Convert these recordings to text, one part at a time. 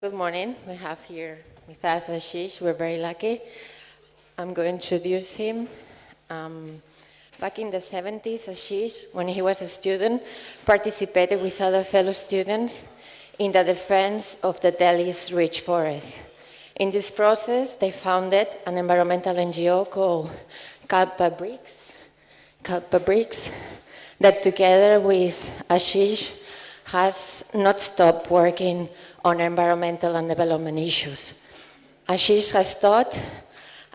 Good morning. We have here with us Ashish. We're very lucky. I'm going to introduce him. Back in the 70s, Ashish, when he was a student, participated with other fellow students in the defense of the Delhi's rich forest. In this process, they founded an environmental NGO called Vikalp Bricks, that together with Ashish has not stopped working on environmental and development issues. Ashish has taught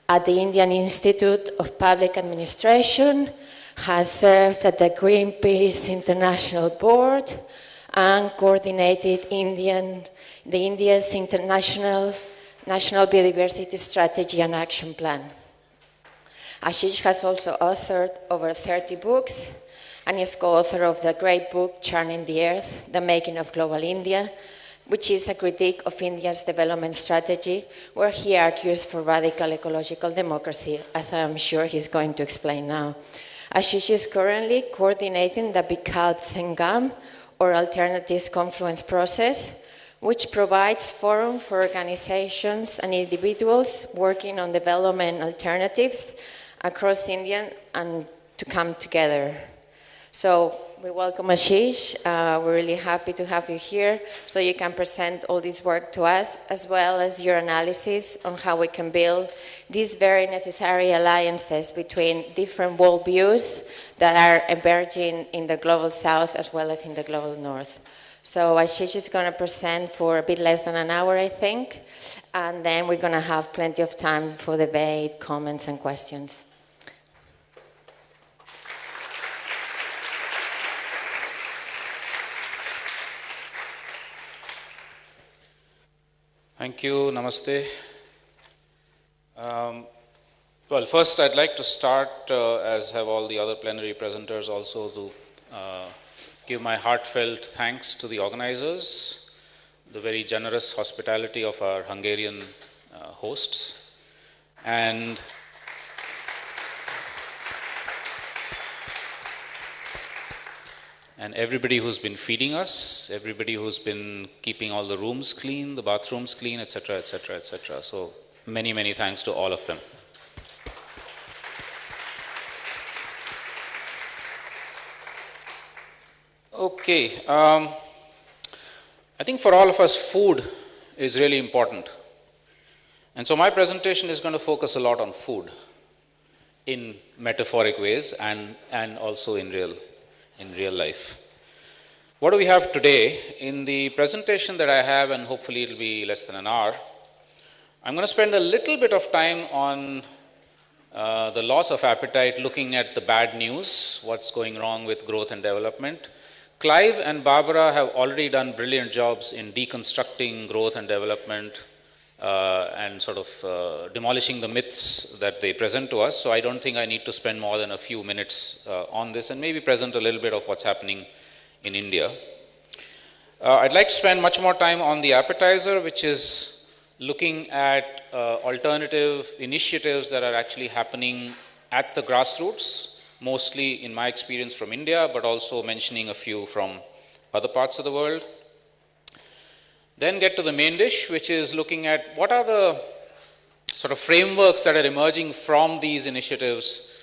at the Indian Institute of Public Administration, has served at the Greenpeace International Board, and coordinated India's National Biodiversity Strategy and Action Plan. Ashish has also authored over 30 books, and is co-author of the great book, Churning the Earth, The Making of Global India, which is a critique of India's development strategy, where he argues for radical ecological democracy, as I am sure he's going to explain now. Ashish is currently coordinating the Vikalp Sangams, or Alternatives Confluence process, which provides forum for organizations and individuals working on development alternatives across India and to come together. So we welcome Ashish. We're really happy to have you here so you can present all this work to us, as well as your analysis on how we can build these very necessary alliances between different worldviews that are emerging in the global south as well as in the global north. So Ashish is going to present for a bit less than an hour, I think, and then we're going to have plenty of time for debate, comments, and questions. Thank you. Namaste. Well, first I'd like to start, as have all the other plenary presenters also, to give my heartfelt thanks to the organizers, the very generous hospitality of our Hungarian hosts, and everybody who's been feeding us, everybody who's been keeping all the rooms clean, the bathrooms clean, etc., etc., etc. So many, many thanks to all of them. Okay, I think for all of us, food is really important. And so my presentation is going to focus a lot on food in metaphoric ways and also in real life. What do we have today? In the presentation that I have, and hopefully it'll be less than an hour, I'm going to spend a little bit of time on the loss of appetite, looking at the bad news, what's going wrong with growth and development. Clive and Barbara have already done brilliant jobs in deconstructing growth and development and sort of demolishing the myths that they present to us. So I don't think I need to spend more than a few minutes on this, and maybe present a little bit of what's happening in India. I'd like to spend much more time on the appetizer, which is looking at alternative initiatives that are actually happening at the grassroots, mostly in my experience from India, but also mentioning a few from other parts of the world. Then get to the main dish, which is looking at what are the sort of frameworks that are emerging from these initiatives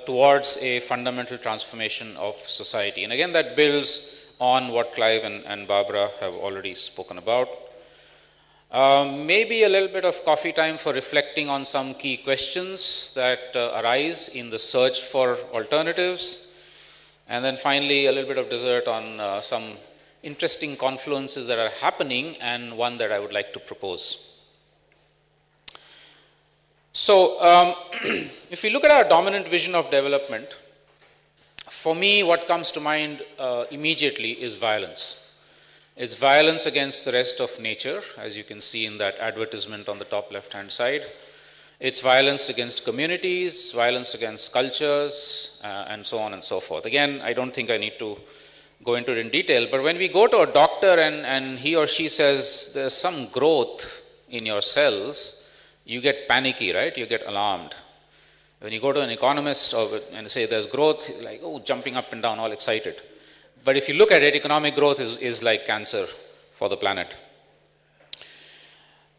towards a fundamental transformation of society. And again, that builds on what Clive and Barbara have already spoken about. Maybe a little bit of coffee time for reflecting on some key questions that arise in the search for alternatives. And then finally, a little bit of dessert on some interesting confluences that are happening, and one that I would like to propose. So, if we look at our dominant vision of development, for me, what comes to mind immediately is violence. It's violence against the rest of nature, as you can see in that advertisement on the top left-hand side. It's violence against communities, violence against cultures, and so on and so forth. Again, I don't think I need to go into it in detail, but when we go to a doctor and he or she says there's some growth in your cells, you get panicky, right? You get alarmed. When you go to an economist and say there's growth, like, oh, jumping up and down, all excited. But if you look at it, economic growth is like cancer for the planet.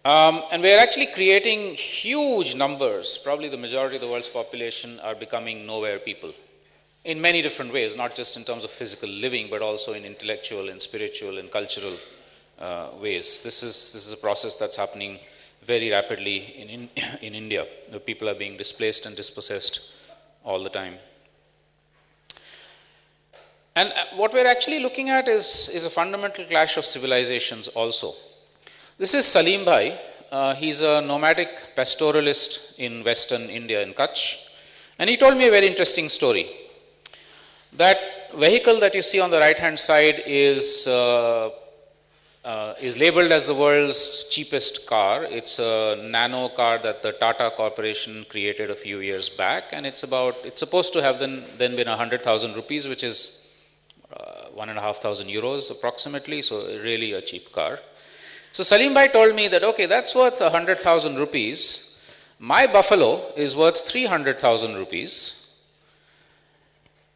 And we're actually creating huge numbers. Probably the majority of the world's population are becoming nowhere people in many different ways, not just in terms of physical living, but also in intellectual and spiritual and cultural ways. This is a process that's happening very rapidly in India. The people are being displaced and dispossessed all the time. And what we're actually looking at is a fundamental clash of civilizations also. This is Salim Bhai. He's a nomadic pastoralist in western India, in Kutch. And he told me a very interesting story. That vehicle that you see on the right-hand side is labeled as the world's cheapest car. It's a nano car that the Tata Corporation created a few years back, and it's supposed to have then been 100,000 rupees, which is 1,500 euros approximately, so really a cheap car. So Salim Bhai told me that, okay, that's worth 100,000 rupees. My Buffalo is worth 300,000 rupees.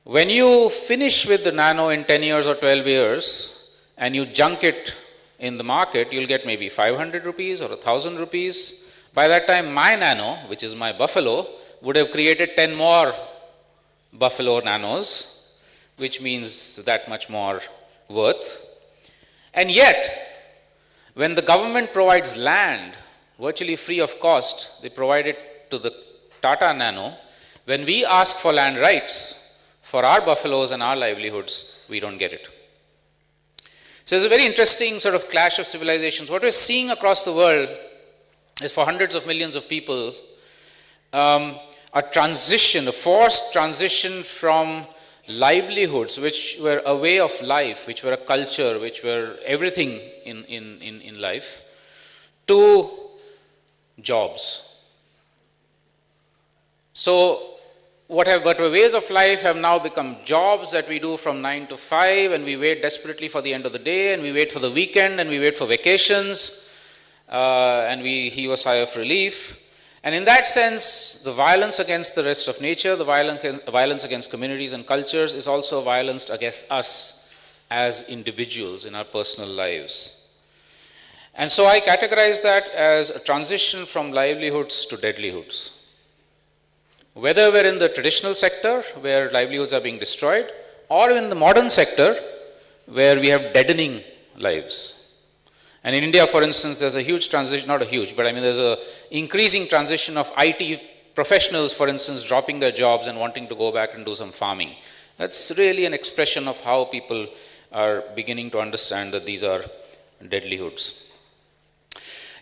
When you finish with the Nano in 10 years or 12 years and you junk it in the market, you'll get maybe 500 rupees or 1,000 rupees. By that time, my Nano, which is my Buffalo, would have created 10 more Buffalo Nanos, which means that much more worth. And yet, when the government provides land virtually free of cost, they provide it to the Tata Nano. When we ask for land rights for our buffaloes and our livelihoods, we don't get it. So it's a very interesting sort of clash of civilizations. What we're seeing across the world is for hundreds of millions of people, a forced transition from livelihoods, which were a way of life, which were a culture, which were everything in life, to jobs. So what were ways of life have now become jobs that we do from 9 to 5, and we wait desperately for the end of the day, and we wait for the weekend, and we wait for vacations, and we heave a sigh of relief. And in that sense, the violence against the rest of nature, the violence against communities and cultures is also violence against us as individuals in our personal lives. And so I categorize that as a transition from livelihoods to deadlihoods. Whether we're in the traditional sector, where livelihoods are being destroyed, or in the modern sector, where we have deadening lives. And in India, for instance, there's a huge transition, not a huge, but I mean there's a increasing transition of IT professionals, for instance, dropping their jobs and wanting to go back and do some farming. That's really an expression of how people are beginning to understand that these are deadlihoods.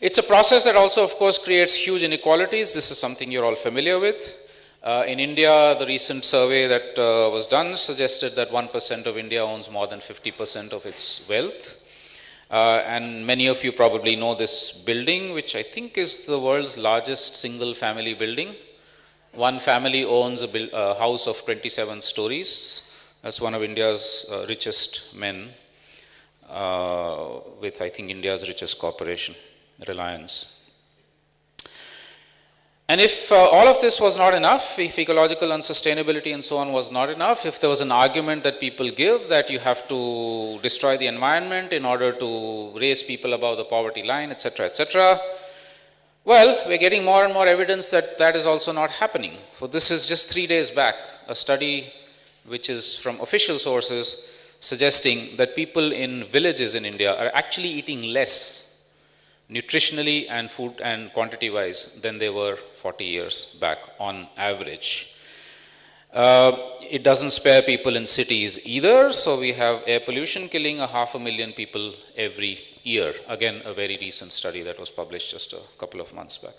It's a process that also, of course, creates huge inequalities. This is something you're all familiar with. In India, the recent survey that was done suggested that 1% of India owns more than 50% of its wealth. And many of you probably know this building, which I think is the world's largest single family building. One family owns a house of 27 stories. That's one of India's richest men, with I think India's richest corporation, Reliance. And if all of this was not enough, if ecological unsustainability and so on was not enough, if there was an argument that people give that you have to destroy the environment in order to raise people above the poverty line, etc., well, we're getting more and more evidence that that is also not happening. So this is just 3 days back, a study which is from official sources suggesting that people in villages in India are actually eating less nutritionally and food and quantity wise than they were 40 years back on average. It doesn't spare people in cities either, so we have air pollution killing 500,000 people every year. Again, a very recent study that was published just a couple of months back.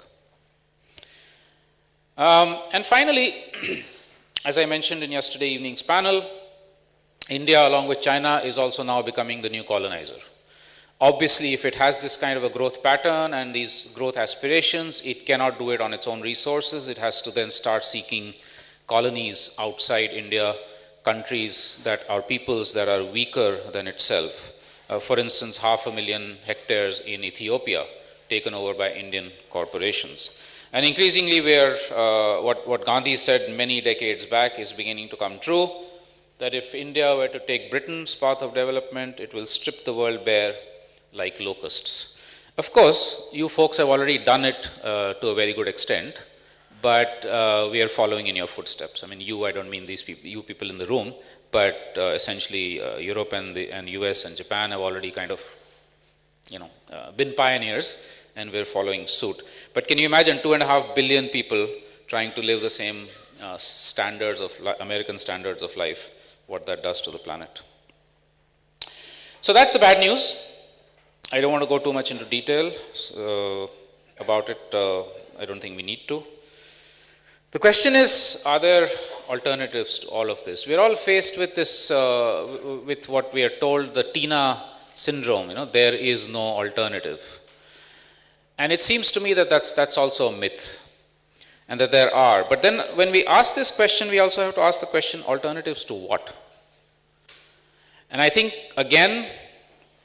And finally, as I mentioned in yesterday evening's panel, India along with China is also now becoming the new colonizer. Obviously, if it has this kind of a growth pattern and these growth aspirations, it cannot do it on its own resources. It has to then start seeking colonies outside India, countries that are peoples that are weaker than itself. For instance, 500,000 hectares in Ethiopia taken over by Indian corporations. And increasingly what Gandhi said many decades back is beginning to come true, that if India were to take Britain's path of development, it will strip the world bare like locusts. Of course, you folks have already done it to a very good extent, but we are following in your footsteps. I mean, I don't mean these people, you people in the room, but essentially Europe and US and Japan have already kind of, been pioneers, and we're following suit. But can you imagine 2.5 billion people trying to live the same standards of American standards of life, what that does to the planet? So that's the bad news. I don't want to go too much into detail about it. I don't think we need to. The question is, are there alternatives to all of this? We're all faced with this, with what we are told, the Tina syndrome. There is no alternative. And it seems to me that that's also a myth, and that there are. But then when we ask this question, we also have to ask the question, alternatives to what? And I think, again,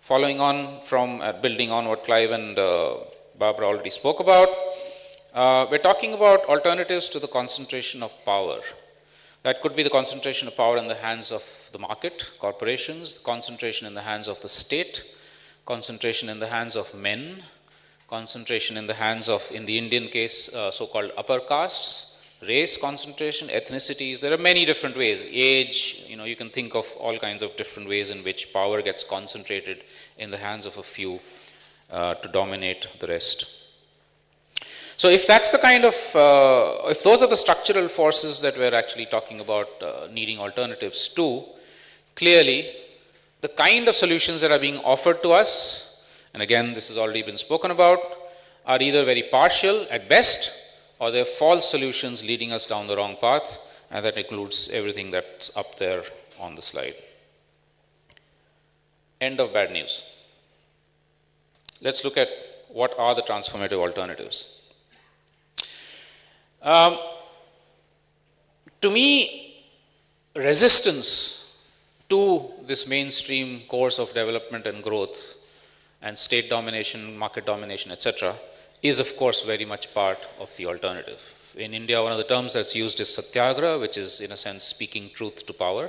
following on from building on what Clive and Barbara already spoke about, we're talking about alternatives to the concentration of power. That could be the concentration of power in the hands of the market, corporations, the concentration in the hands of the state, concentration in the hands of men, concentration in the hands of, in the Indian case, so-called upper castes, race concentration, ethnicities. There are many different ways. Age, you can think of all kinds of different ways in which power gets concentrated in the hands of a few to dominate the rest. So if that's the kind of, if those are the structural forces that we're actually talking about needing alternatives to, clearly the kind of solutions that are being offered to us, and again this has already been spoken about, are either very partial at best, or they're false solutions leading us down the wrong path, and that includes everything that's up there on the slide. End of bad news. Let's look at what are the transformative alternatives. To me, resistance to this mainstream course of development and growth and state domination, market domination, etc., is of course very much part of the alternative. In India, one of the terms that's used is satyagraha, which is in a sense speaking truth to power.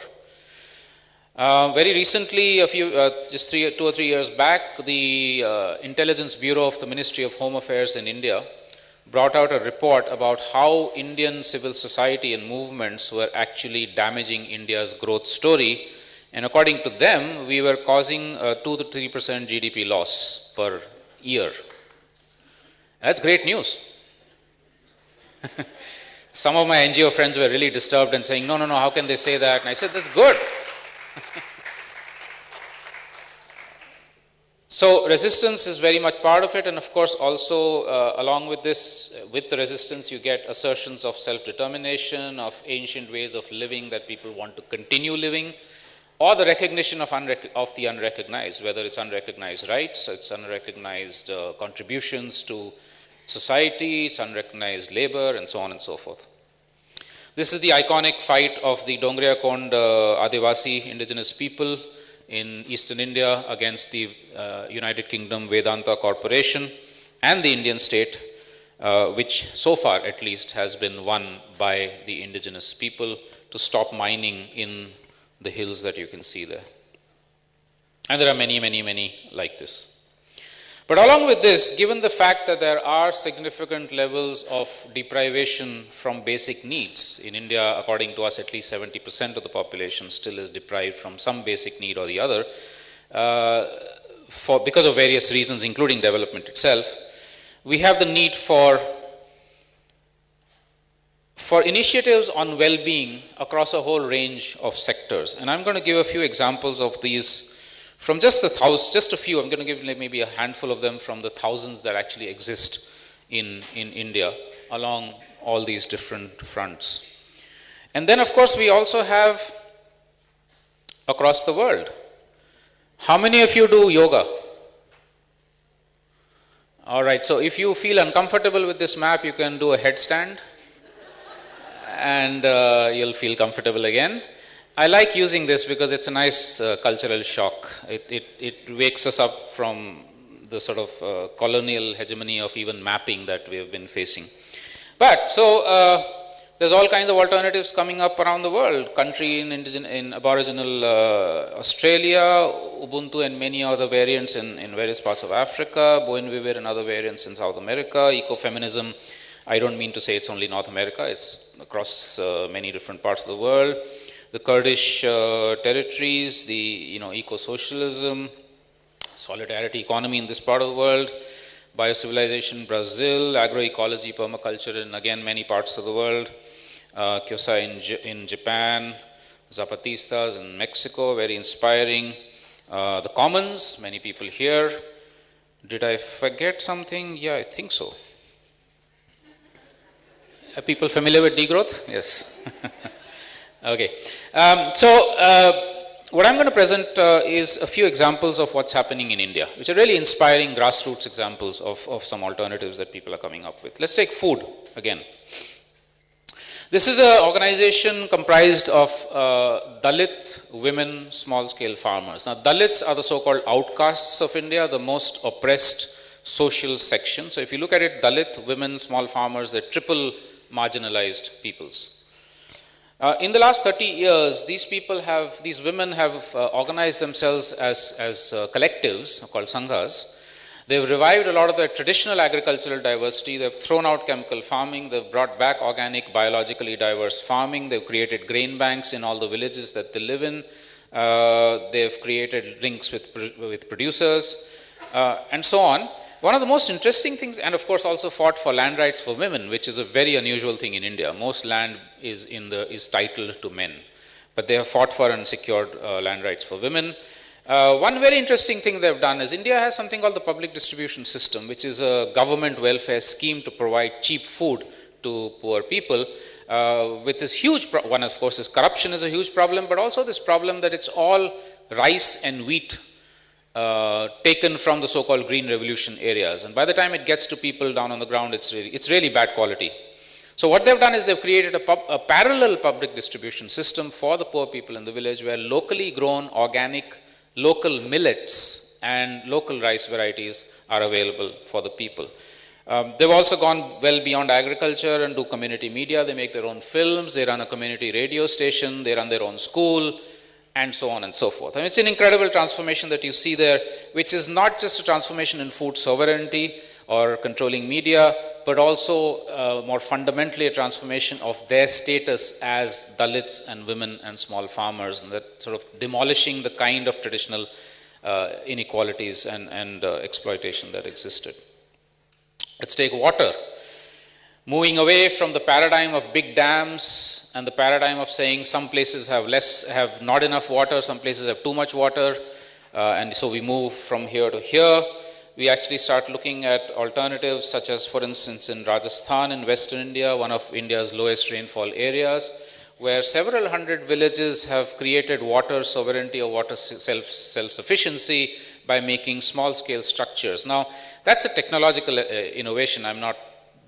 Very recently, just 2 or 3 years back, the Intelligence Bureau of the Ministry of Home Affairs in India brought out a report about how Indian civil society and movements were actually damaging India's growth story. And according to them, we were causing a 2 to 3% GDP loss per year. That's great news. Some of my NGO friends were really disturbed and saying, no, how can they say that? And I said, that's good. So resistance is very much part of it, and of course also along with this, with the resistance you get assertions of self-determination, of ancient ways of living that people want to continue living, or the recognition of the unrecognized, whether it's unrecognized rights, it's unrecognized contributions to society, it's unrecognized labor, and so on and so forth. This is the iconic fight of the Dongriya Kond Adivasi indigenous people in eastern India against the United Kingdom Vedanta Corporation and the Indian state, which so far at least has been won by the indigenous people to stop mining in the hills that you can see there. And there are many, many, many like this. But along with this, given the fact that there are significant levels of deprivation from basic needs, in India, according to us, at least 70% of the population still is deprived from some basic need or the other, because of various reasons, including development itself, we have the need for initiatives on well-being across a whole range of sectors. And I'm going to give a few examples of these from just a few. I'm going to give maybe a handful of them from the thousands that actually exist in India along all these different fronts. And then of course we also have across the world. How many of you do yoga? All right, so if you feel uncomfortable with this map, you can do a headstand and you'll feel comfortable again. I like using this because it's a nice cultural shock. It wakes us up from the sort of colonial hegemony of even mapping that we have been facing. But so There's all kinds of alternatives coming up around the world. Country in Aboriginal Australia, Ubuntu and many other variants in various parts of Africa, Bougainvillea and other variants in South America, ecofeminism. I don't mean to say it's only North America, it's across many different parts of the world. The Kurdish territories, the eco-socialism, solidarity economy in this part of the world, biocivilization, Brazil, agroecology, permaculture in again many parts of the world, Kyosa in Japan, Zapatistas in Mexico, very inspiring. The commons, many people here. Did I forget something? Yeah, I think so. Are people familiar with degrowth? Yes. Okay. What I'm going to present is a few examples of what's happening in India, which are really inspiring grassroots examples of some alternatives that people are coming up with. Let's take food again. This is an organization comprised of Dalit women small-scale farmers. Now, Dalits are the so-called outcasts of India, the most oppressed social section. So, if you look at it, Dalit women small farmers, they're triple marginalized peoples. In the last 30 years, these women have organized themselves as collectives called sanghas. They've revived a lot of their traditional agricultural diversity. They've thrown out chemical farming. They've brought back organic, biologically diverse farming. They've created grain banks in all the villages that they live in. They've created links with producers, and so on. One of the most interesting things, and of course also fought for land rights for women, which is a very unusual thing in India. Most land is titled to men, but they have fought for and secured land rights for women. One very interesting thing they've done is India has something called the public distribution system, which is a government welfare scheme to provide cheap food to poor people. With this huge one, of course, is corruption is a huge problem, but also this problem that it's all rice and wheat taken from the so-called Green Revolution areas, and by the time it gets to people down on the ground, it's really bad quality. So what they've done is they've created a parallel public distribution system for the poor people in the village, where locally grown organic local millets and local rice varieties are available for the people. They've also gone well beyond agriculture and do community media. They make their own films, they run a community radio station, they run their own school, and so on and so forth. And it's an incredible transformation that you see there, which is not just a transformation in food sovereignty or controlling media, but also more fundamentally a transformation of their status as Dalits and women and small farmers, and that sort of demolishing the kind of traditional inequalities and exploitation that existed. Let's take water. Moving away from the paradigm of big dams and the paradigm of saying some places have not enough water, some places have too much water, and so we move from here to here. We actually start looking at alternatives such as, for instance, in Rajasthan in Western India, one of India's lowest rainfall areas, where several hundred villages have created water sovereignty or water self-sufficiency by making small-scale structures. Now, that's a technological innovation.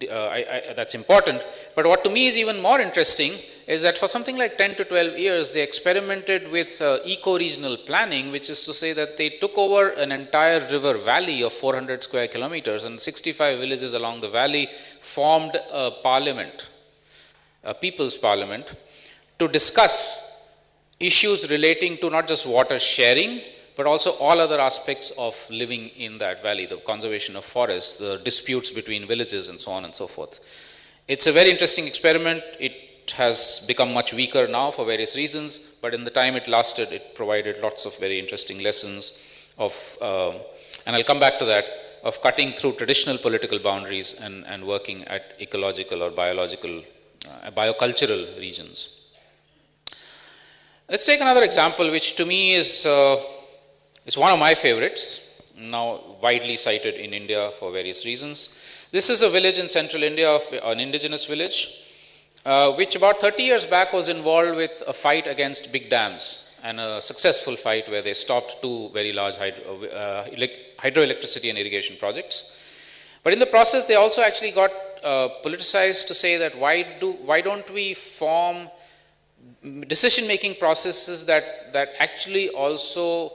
That's important, but what to me is even more interesting is that for something like 10 to 12 years, they experimented with eco-regional planning, which is to say that they took over an entire river valley of 400 square kilometers, and 65 villages along the valley formed a parliament, a people's parliament, to discuss issues relating to not just water sharing, but also all other aspects of living in that valley, the conservation of forests, the disputes between villages, and so on and so forth. It's a very interesting experiment. It has become much weaker now for various reasons, but in the time it lasted, it provided lots of very interesting lessons of, and I'll come back to that, of cutting through traditional political boundaries and working at ecological or biological, biocultural regions. Let's take another example, which to me is it's one of my favorites, now widely cited in India for various reasons. This is a village in central India, an indigenous village, which about 30 years back was involved with a fight against big dams, and a successful fight where they stopped two very large hydroelectricity and irrigation projects. But in the process, they also actually got politicized to say that why don't we form decision-making processes that actually also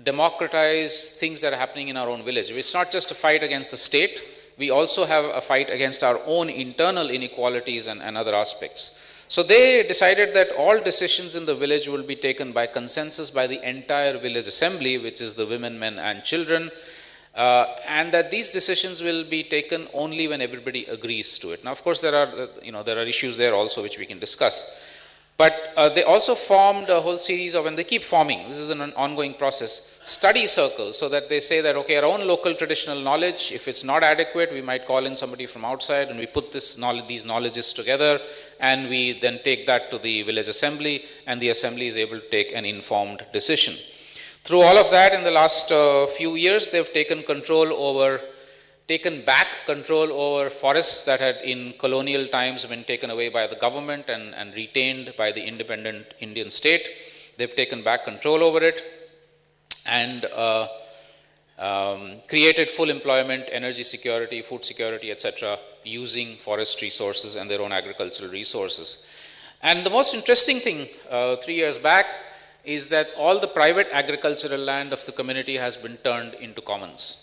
democratize things that are happening in our own village. It's not just a fight against the state, we also have a fight against our own internal inequalities and other aspects. So they decided that all decisions in the village will be taken by consensus by the entire village assembly, which is the women, men and children, and that these decisions will be taken only when everybody agrees to it. Now, of course, there are issues there also which we can discuss. But they also formed a whole series of, and they keep forming, this is an ongoing process, study circles, so that they say that, okay, our own local traditional knowledge, if it's not adequate, we might call in somebody from outside and we put these knowledges together, and we then take that to the village assembly, and the assembly is able to take an informed decision. Through all of that, in the last few years, they've taken back control over forests that had in colonial times been taken away by the government and retained by the independent Indian state. They've taken back control over it and created full employment, energy security, food security, etc., using forest resources and their own agricultural resources. And the most interesting thing 3 years back is that all the private agricultural land of the community has been turned into commons.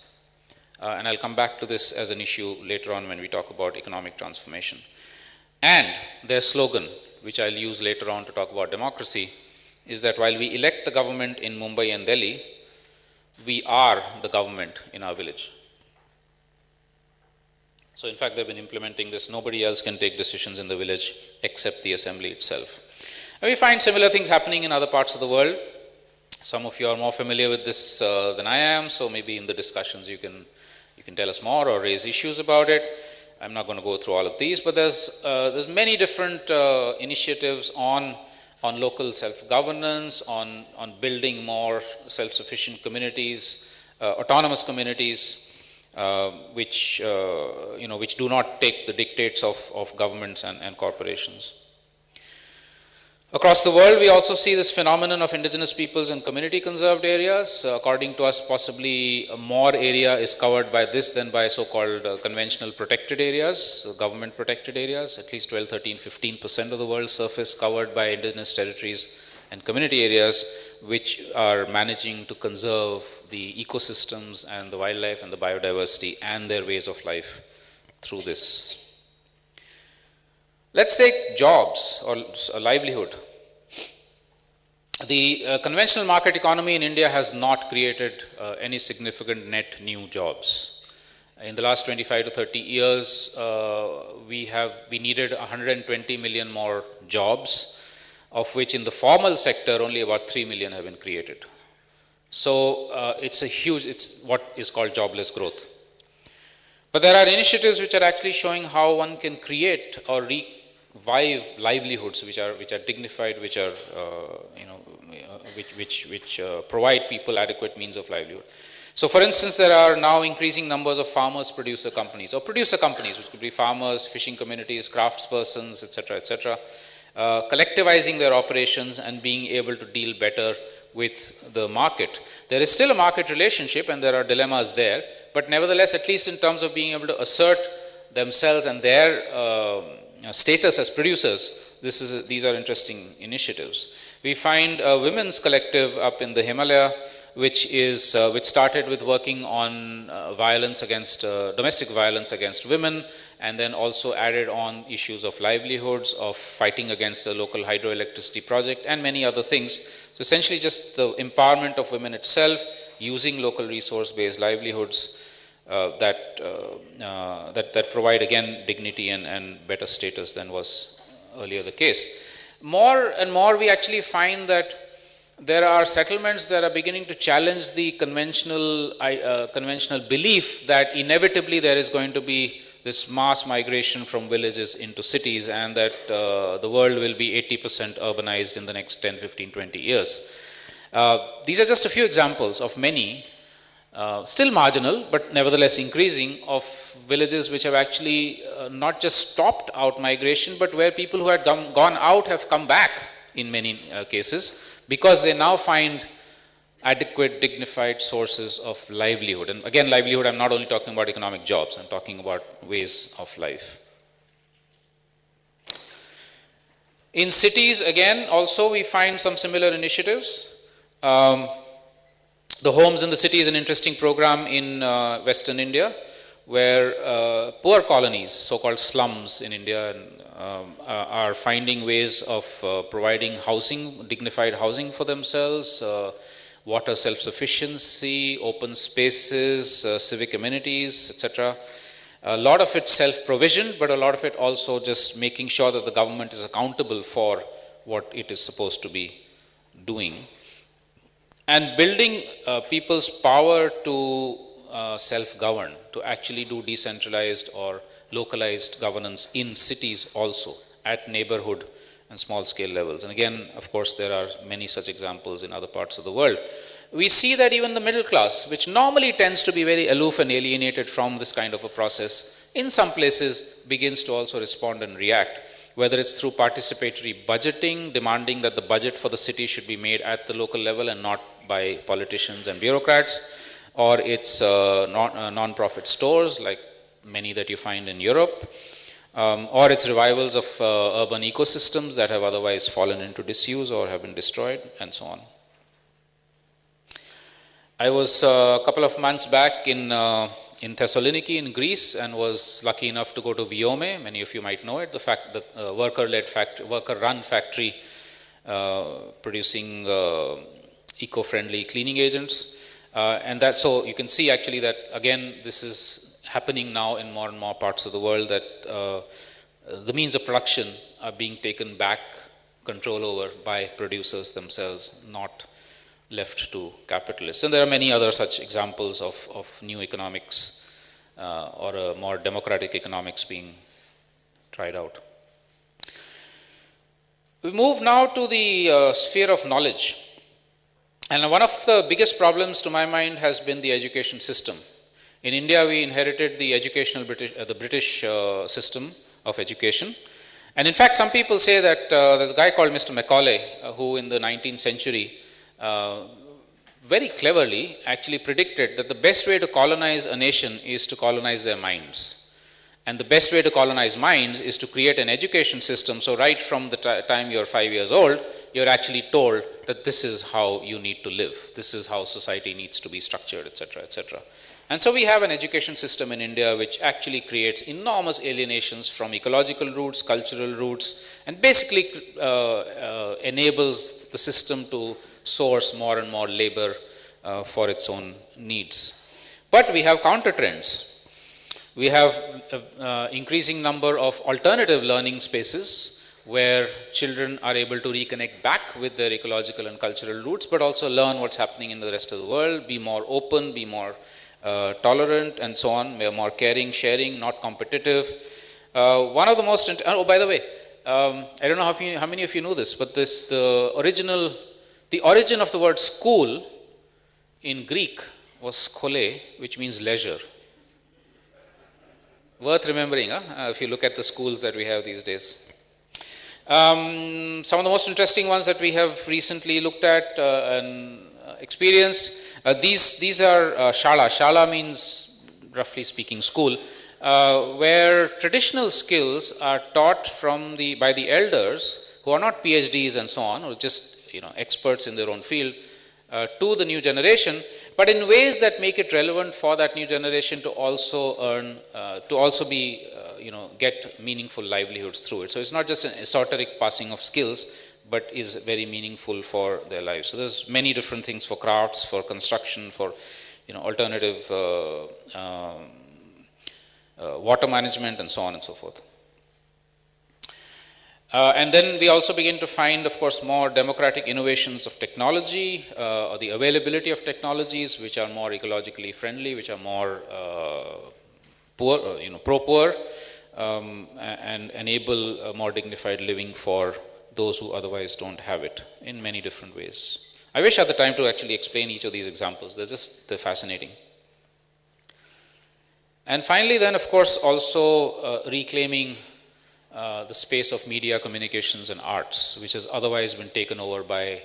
And I'll come back to this as an issue later on when we talk about economic transformation. And their slogan, which I'll use later on to talk about democracy, is that while we elect the government in Mumbai and Delhi, we are the government in our village. So in fact, they've been implementing this. Nobody else can take decisions in the village except the assembly itself. And we find similar things happening in other parts of the world. Some of you are more familiar with this than I am, so maybe in the discussions you can tell us more or raise issues about it. I'm not going to go through all of these, but there's many different initiatives on local self-governance, on building more self-sufficient communities, autonomous communities, which do not take the dictates of governments and corporations. Across the world, we also see this phenomenon of indigenous peoples and community conserved areas. According to us, possibly more area is covered by this than by so-called conventional protected areas, government protected areas. At least 12, 13, 15% of the world's surface covered by indigenous territories and community areas, which are managing to conserve the ecosystems and the wildlife and the biodiversity and their ways of life through this. Let's take jobs or a livelihood. The conventional market economy in India has not created any significant net new jobs. In the last 25 to 30 years, we needed 120 million more jobs, of which in the formal sector only about 3 million have been created. So it's what is called jobless growth. But there are initiatives which are actually showing how one can create or revive livelihoods which are dignified, which are which provide people adequate means of livelihood. So, for instance, there are now increasing numbers of farmers-producer companies, or producer companies, which could be farmers, fishing communities, craftspersons, etc., collectivizing their operations and being able to deal better with the market. There is still a market relationship, and there are dilemmas there, but nevertheless, at least in terms of being able to assert themselves and their status as producers, these are interesting initiatives. We find a women's collective up in the Himalaya, which started with working on domestic violence against women, and then also added on issues of livelihoods, of fighting against a local hydroelectricity project, and many other things. So essentially just the empowerment of women itself, using local resource-based livelihoods that provide, again, dignity and better status than was earlier the case. More and more we actually find that there are settlements that are beginning to challenge the conventional belief that inevitably there is going to be this mass migration from villages into cities, and that the world will be 80% urbanized in the next 10, 15, 20 years. These are just a few examples of many, still marginal, but nevertheless increasing, of villages which have actually not just stopped out migration, but where people who had gone out have come back in many cases, because they now find adequate, dignified sources of livelihood. And again, livelihood, I'm not only talking about economic jobs, I'm talking about ways of life. In cities, again, also we find some similar initiatives. The Homes in the City is an interesting program in Western India, where poor colonies, so-called slums in India, and are finding ways of providing housing, dignified housing for themselves, water self-sufficiency, open spaces, civic amenities, etc. A lot of it self-provision, but a lot of it also just making sure that the government is accountable for what it is supposed to be doing. And building people's power to self-govern, to actually do decentralized or localized governance in cities also, at neighborhood and small scale levels. And again, of course, there are many such examples in other parts of the world. We see that even the middle class, which normally tends to be very aloof and alienated from this kind of a process, in some places begins to also respond and react, whether it's through participatory budgeting, demanding that the budget for the city should be made at the local level and not by politicians and bureaucrats, or it's non-profit stores like many that you find in Europe, or it's revivals of urban ecosystems that have otherwise fallen into disuse or have been destroyed, and so on. I was a couple of months back in Thessaloniki in Greece and was lucky enough to go to Viome. Many of you might know it, the worker-led factory, worker-run factory producing eco-friendly cleaning agents. And that, so you can see actually that again this is happening now in more and more parts of the world, that the means of production are being taken back control over by producers themselves, not left to capitalists. And there are many other such examples of new economics or a more democratic economics being tried out. We move now to the sphere of knowledge. And one of the biggest problems to my mind has been the education system. In India, we inherited the the British system of education. And in fact, some people say that there's a guy called Mr. Macaulay, who in the 19th century very cleverly actually predicted that the best way to colonize a nation is to colonize their minds. And the best way to colonize minds is to create an education system. So right from the time you're 5 years old, you're actually told that this is how you need to live. This is how society needs to be structured, etc., etc. And so we have an education system in India which actually creates enormous alienations from ecological roots, cultural roots, and basically enables the system to source more and more labor for its own needs. But we have counter trends. We have increasing number of alternative learning spaces where children are able to reconnect back with their ecological and cultural roots, but also learn what's happening in the rest of the world, be more open, be more tolerant, and so on, more caring, sharing, not competitive. One of the most, oh, by the way, I don't know how many of you know this, but the origin of the word school in Greek was skole, which means leisure. Worth remembering, if you look at the schools that we have these days. Some of the most interesting ones that we have recently looked at and experienced, these are shala. Shala means, roughly speaking, school, where traditional skills are taught by the elders who are not PhDs and so on, or just experts in their own field, to the new generation, but in ways that make it relevant for that new generation to also earn, to also be, get meaningful livelihoods through it. So it's not just an esoteric passing of skills, but is very meaningful for their lives. So there's many different things for crafts, for construction, for alternative water management, and so on and so forth. And then we also begin to find, of course, more democratic innovations of technology, or the availability of technologies which are more ecologically friendly, which are more poor, pro-poor, and enable a more dignified living for those who otherwise don't have it in many different ways. I wish I had the time to actually explain each of these examples. They're fascinating. And finally, then, of course, also reclaiming the space of media, communications, and arts, which has otherwise been taken over by,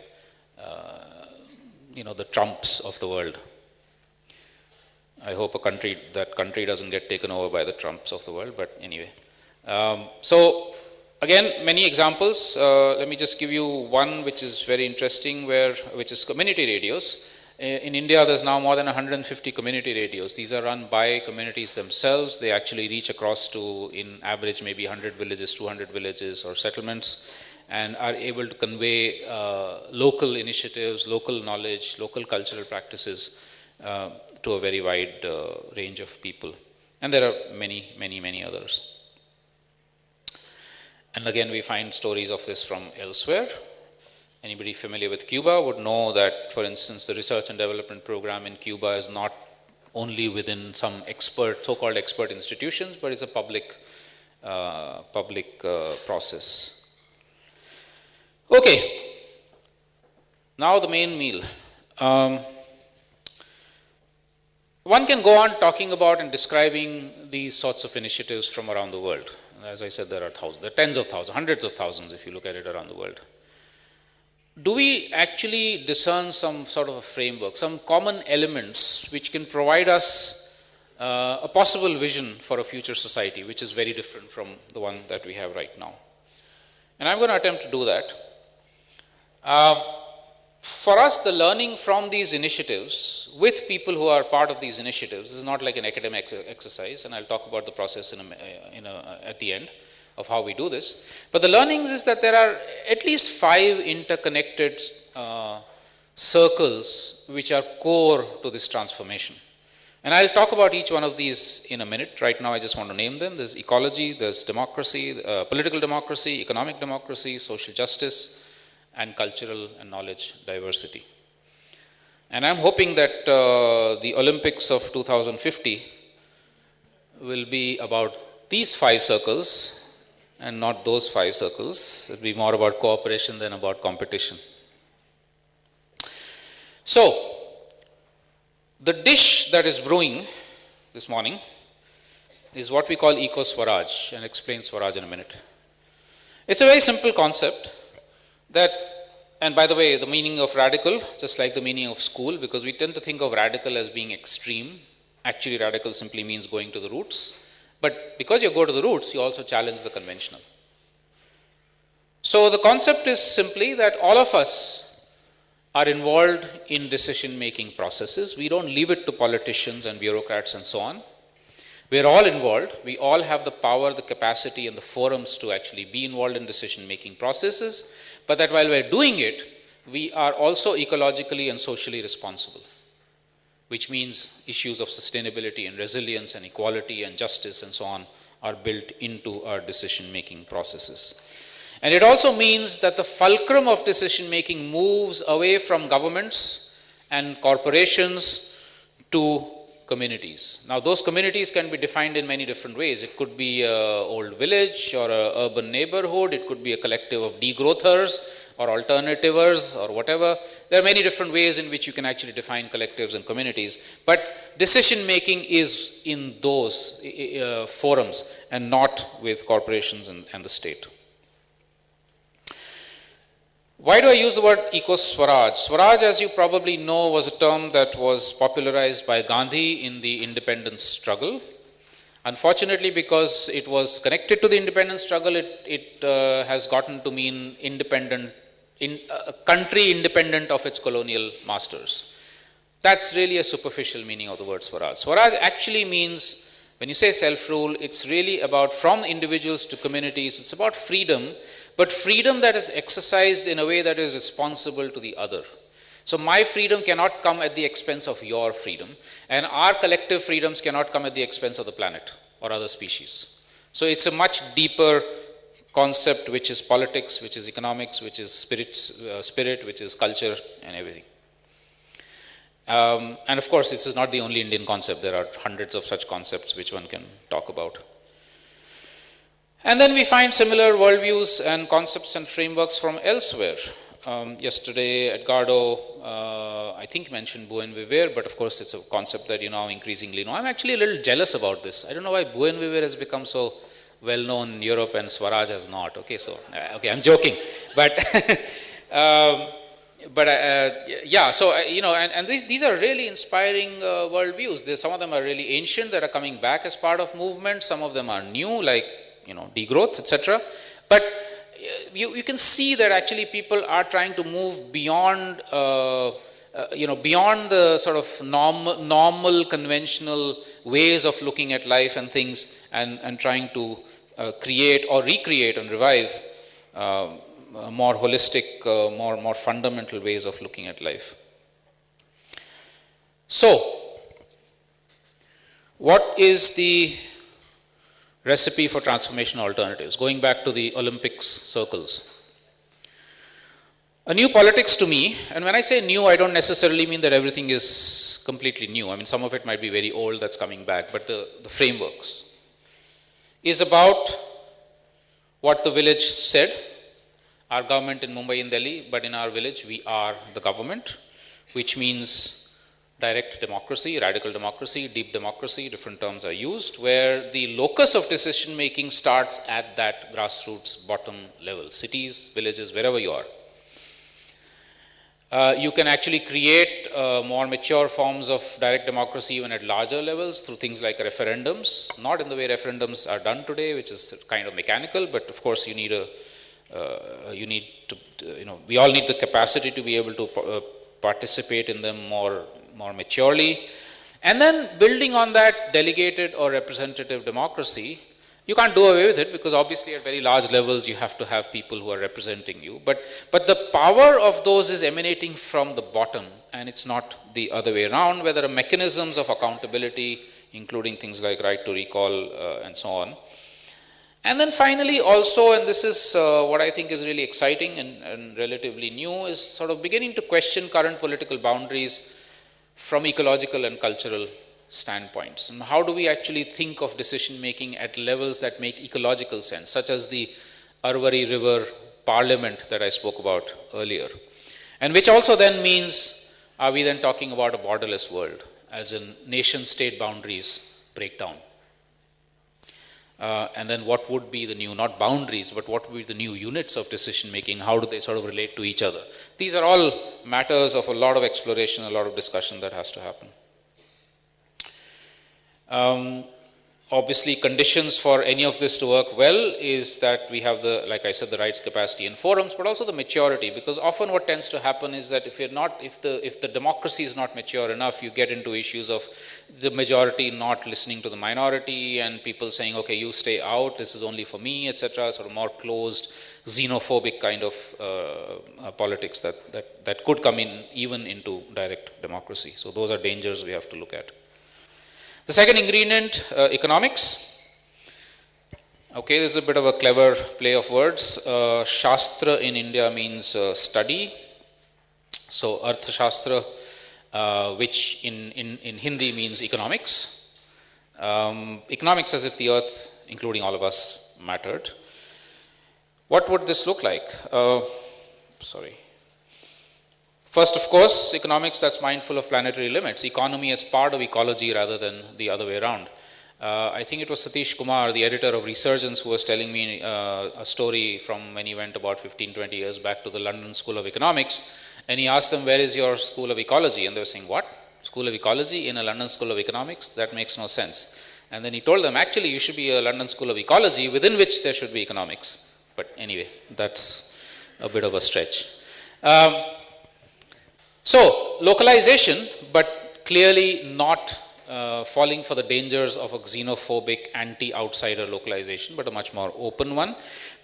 the Trumps of the world. I hope that country doesn't get taken over by the Trumps of the world, but anyway. So, again, many examples. Let me just give you one which is very interesting, which is community radios. In India, there's now more than 150 community radios. These are run by communities themselves. They actually reach across to, in average, maybe 100 villages, 200 villages or settlements, and are able to convey local initiatives, local knowledge, local cultural practices to a very wide range of people. And there are many, many, many others. And again, we find stories of this from elsewhere. Anybody familiar with Cuba would know that, for instance, the research and development program in Cuba is not only within some so-called expert institutions, but it's a public process. Okay, now the main meal. One can go on talking about and describing these sorts of initiatives from around the world. As I said, there are tens of thousands, hundreds of thousands if you look at it around the world. Do we actually discern some sort of a framework, some common elements which can provide us a possible vision for a future society, which is very different from the one that we have right now? And I'm going to attempt to do that. For us, the learning from these initiatives with people who are part of these initiatives is not like an academic exercise, and I'll talk about the process at the end of how we do this. But the learnings is that there are at least 5 interconnected circles which are core to this transformation. And I'll talk about each one of these in a minute. Right now I just want to name them. There's ecology, there's democracy, political democracy, economic democracy, social justice, and cultural and knowledge diversity. And I'm hoping that the Olympics of 2050 will be about these 5 circles and not those 5 circles. It will be more about cooperation than about competition. So, the dish that is brewing this morning is what we call eco-Swaraj, and explain Swaraj in a minute. It's a very simple concept that, and by the way, the meaning of radical, just like the meaning of school, because we tend to think of radical as being extreme. Actually, radical simply means going to the roots. But because you go to the roots, you also challenge the conventional. So the concept is simply that all of us are involved in decision-making processes. We don't leave it to politicians and bureaucrats and so on. We're all involved. We all have the power, the capacity, and the forums to actually be involved in decision-making processes. But that while we're doing it, we are also ecologically and socially responsible, which means issues of sustainability and resilience and equality and justice and so on are built into our decision-making processes. And it also means that the fulcrum of decision-making moves away from governments and corporations to communities. Now, those communities can be defined in many different ways. It could be an old village or an urban neighborhood. It could be a collective of degrowthers or alternativers or whatever. There are many different ways in which you can actually define collectives and communities. But decision-making is in those forums and not with corporations and the state. Why do I use the word eco-Swaraj? Swaraj, as you probably know, was a term that was popularized by Gandhi in the independence struggle. Unfortunately, because it was connected to the independence struggle, it has gotten to mean independent, a country independent of its colonial masters. That's really a superficial meaning of the word Swaraj. Swaraj actually means, when you say self-rule, it's really about from individuals to communities. It's about freedom, but freedom that is exercised in a way that is responsible to the other. So my freedom cannot come at the expense of your freedom, and our collective freedoms cannot come at the expense of the planet or other species. So it's a much deeper concept, which is politics, which is economics, which is spirit, which is culture and everything. And of course, this is not the only Indian concept. There are hundreds of such concepts which one can talk about. And then we find similar worldviews and concepts and frameworks from elsewhere. Yesterday, Edgardo, I think mentioned buen vivir, but of course it's a concept that you now increasingly know. I'm actually a little jealous about this. I don't know why buen vivir has become so well known in Europe and Swaraj has not. Okay, so, okay, I'm joking. But, yeah, so, you know, and these are really inspiring worldviews. Some of them are really ancient that are coming back as part of movements. Some of them are new, like, you know, degrowth, etc. But you can see that actually people are trying to move beyond beyond the sort of normal conventional ways of looking at life and things, and trying to create or recreate and revive more holistic, more fundamental ways of looking at life. So, what is the recipe for transformational alternatives? Going back to the Olympics circles. A new politics to me, and when I say new, I don't necessarily mean that everything is completely new. I mean, some of it might be very old that's coming back, but the frameworks is about what the village said, our government in Mumbai and Delhi, but in our village, we are the government, which means direct democracy, radical democracy, deep democracy, different terms are used, where the locus of decision making starts at that grassroots bottom level, cities, villages, wherever you are. You can actually create more mature forms of direct democracy even at larger levels through things like referendums, not in the way referendums are done today, which is kind of mechanical, but of course we all need the capacity to be able to participate in them more maturely. And then building on that delegated or representative democracy, you can't do away with it, because obviously at very large levels you have to have people who are representing you. But the power of those is emanating from the bottom, and it's not the other way around, where there are mechanisms of accountability, including things like right to recall and so on. And then finally also, and this is what I think is really exciting and relatively new, is sort of beginning to question current political boundaries from ecological and cultural standpoints. And how do we actually think of decision making at levels that make ecological sense, such as the Arvari River Parliament that I spoke about earlier. And which also then means, are we then talking about a borderless world, as in nation state boundaries break down? And then what would be the new, not boundaries, but what would be the new units of decision making? How do they sort of relate to each other? These are all matters of a lot of exploration, a lot of discussion that has to happen. Obviously, conditions for any of this to work well is that we have like I said, the rights, capacity and forums, but also the maturity, because often what tends to happen is that if the democracy is not mature enough, you get into issues of the majority not listening to the minority and people saying, okay, you stay out, this is only for me, etc. Sort of more closed, xenophobic kind of politics that could come in even into direct democracy. So those are dangers we have to look at. The second ingredient, economics. Okay, this is a bit of a clever play of words. Shastra in India means study. So, Arthashastra, which in Hindi means economics. Economics as if the earth, including all of us, mattered. What would this look like? First, of course, economics that's mindful of planetary limits. Economy as part of ecology rather than the other way around. I think it was Satish Kumar, the editor of Resurgence, who was telling me a story from when he went about 15-20 years back to the London School of Economics. And he asked them, where is your School of Ecology? And they were saying, what? School of Ecology in a London School of Economics? That makes no sense. And then he told them, actually, you should be a London School of Ecology within which there should be economics. But anyway, that's a bit of a stretch. So, localization, but clearly not falling for the dangers of a xenophobic anti-outsider localization, but a much more open one.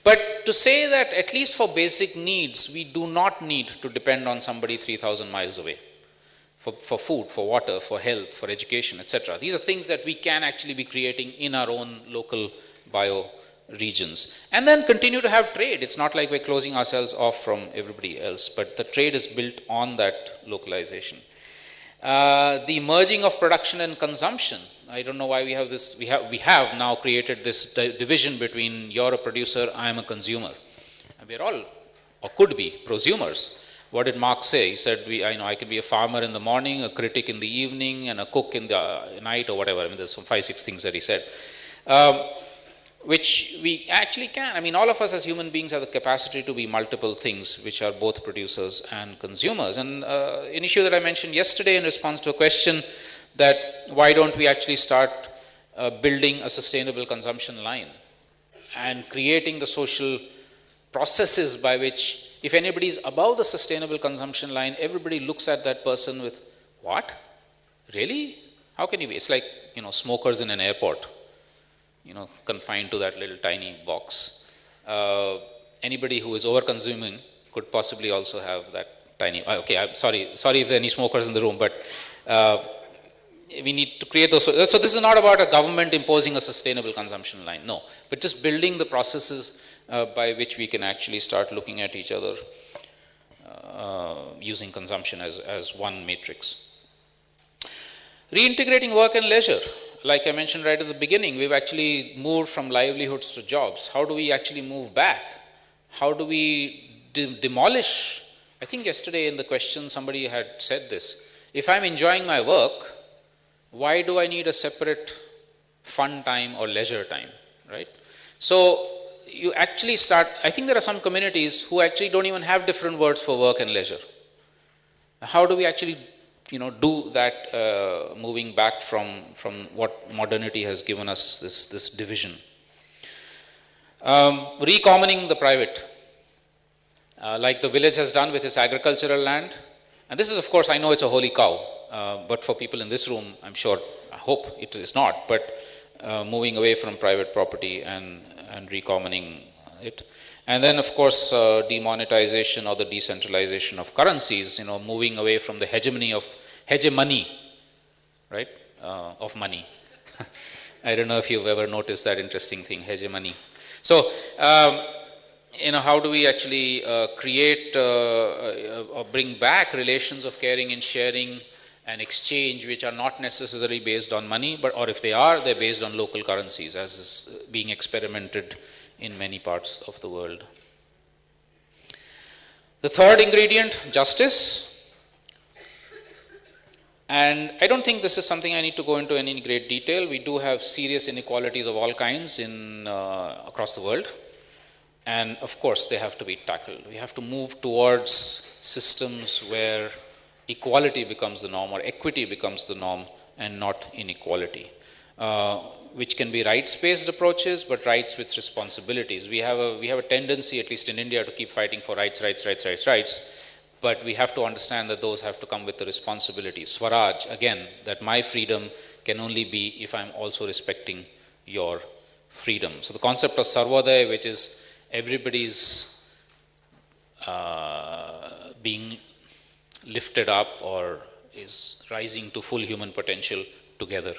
But to say that at least for basic needs, we do not need to depend on somebody 3,000 miles away for food, for water, for health, for education, etc. These are things that we can actually be creating in our own local bio regions, and then continue to have trade. It's not like we're closing ourselves off from everybody else, but the trade is built on that localization. The merging of production and consumption. I don't know why we have this. We have now created this division between you're a producer, I am a consumer. And we're all, or could be, prosumers. What did Marx say? He said, I can be a farmer in the morning, a critic in the evening, and a cook in the night, or whatever. I mean, there's some 5-6 things that he said. Which we actually can. I mean, all of us as human beings have the capacity to be multiple things, which are both producers and consumers. And an issue that I mentioned yesterday in response to a question, that why don't we actually start building a sustainable consumption line and creating the social processes by which If anybody is above the sustainable consumption line, everybody looks at that person with, what? Really? How can you be? It's like, smokers in an airport, confined to that little tiny box. Anybody who is over-consuming could possibly also have that tiny, okay, I'm sorry if there are any smokers in the room, but we need to create those. So this is not about a government imposing a sustainable consumption line, no, but just building the processes by which we can actually start looking at each other using consumption as one matrix. Reintegrating work and leisure. Like I mentioned right at the beginning, we've actually moved from livelihoods to jobs. How do we actually move back? How do we demolish? I think yesterday in the question somebody had said this. If I'm enjoying my work, why do I need a separate fun time or leisure time, right? So you actually start, I think there are some communities who actually don't even have different words for work and leisure. How do we actually do that, moving back from what modernity has given us, this division? Recommoning the private, like the village has done with its agricultural land. And this is, of course, I know it's a holy cow, but for people in this room, I'm sure, I hope it is not, but moving away from private property and recommoning it. And then, of course, demonetization or the decentralization of currencies, moving away from the hegemony, right, of money. I don't know if you've ever noticed that interesting thing, hegemony. So, how do we actually create or bring back relations of caring and sharing and exchange which are not necessarily based on money, or if they are, they're based on local currencies, as is being experimented in many parts of the world. The third ingredient, justice. And I don't think this is something I need to go into in any great detail. We do have serious inequalities of all kinds across the world. And of course, they have to be tackled. We have to move towards systems where equality becomes the norm or equity becomes the norm and not inequality, which can be rights-based approaches, but rights with responsibilities. We have a tendency, at least in India, to keep fighting for rights, but we have to understand that those have to come with the responsibilities. Swaraj, again, that my freedom can only be if I'm also respecting your freedom. So the concept of Sarvodaya, which is everybody's being lifted up or is rising to full human potential together.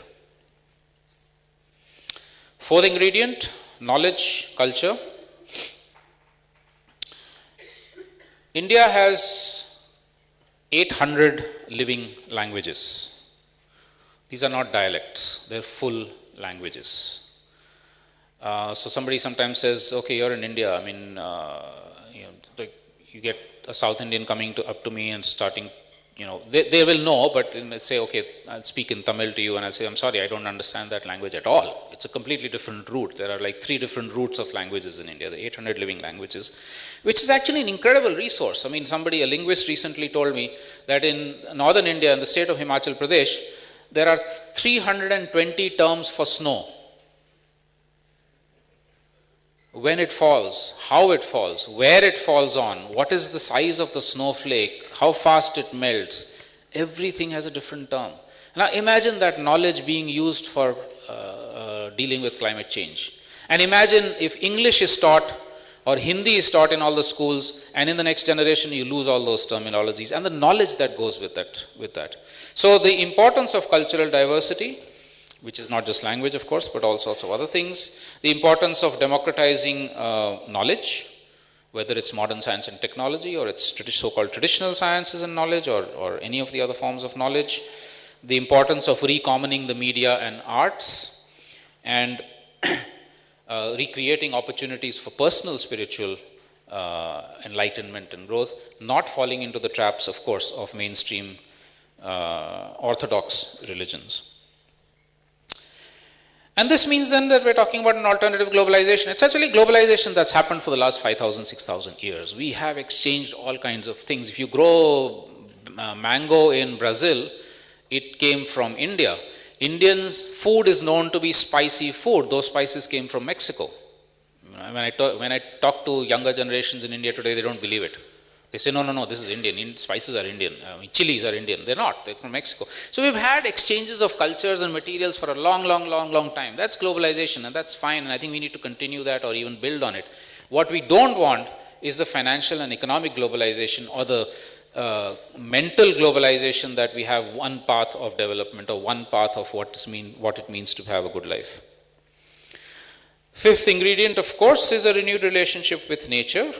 Fourth ingredient, knowledge, culture. India has 800 living languages. These are not dialects, they're full languages. So somebody sometimes says, okay, you're in India, I mean, you get a South Indian coming up to me and starting, they will know, but they say, okay, I'll speak in Tamil to you, and I'll say, I'm sorry, I don't understand that language at all. It's a completely different root. There are like 3 different roots of languages in India, the 800 living languages, which is actually an incredible resource. I mean, a linguist recently told me that in northern India, in the state of Himachal Pradesh, there are 320 terms for snow. When it falls, how it falls, where it falls on, what is the size of the snowflake, how fast it melts, everything has a different term. Now imagine that knowledge being used for dealing with climate change. And imagine if English is taught or Hindi is taught in all the schools, and in the next generation you lose all those terminologies and the knowledge that goes with that. So the importance of cultural diversity, which is not just language, of course, but all sorts of other things. The importance of democratizing knowledge, whether it's modern science and technology, or it's so-called traditional sciences and knowledge, or any of the other forms of knowledge. The importance of recommoning the media and arts, and recreating opportunities for personal spiritual enlightenment and growth, not falling into the traps, of course, of mainstream orthodox religions. And this means then that we're talking about an alternative globalization. It's actually globalization that's happened for the last 5,000, 6,000 years. We have exchanged all kinds of things. If you grow mango in Brazil, it came from India. Indians' food is known to be spicy food. Those spices came from Mexico. When I talk to younger generations in India today, they don't believe it. They say, no, this is Indian. Spices are Indian. Chilies are Indian. They're not. They're from Mexico. So we've had exchanges of cultures and materials for a long time. That's globalization, and that's fine. And I think we need to continue that or even build on it. What we don't want is the financial and economic globalization or the mental globalization that we have one path of development or one path of what it means to have a good life. Fifth ingredient, of course, is a renewed relationship with nature,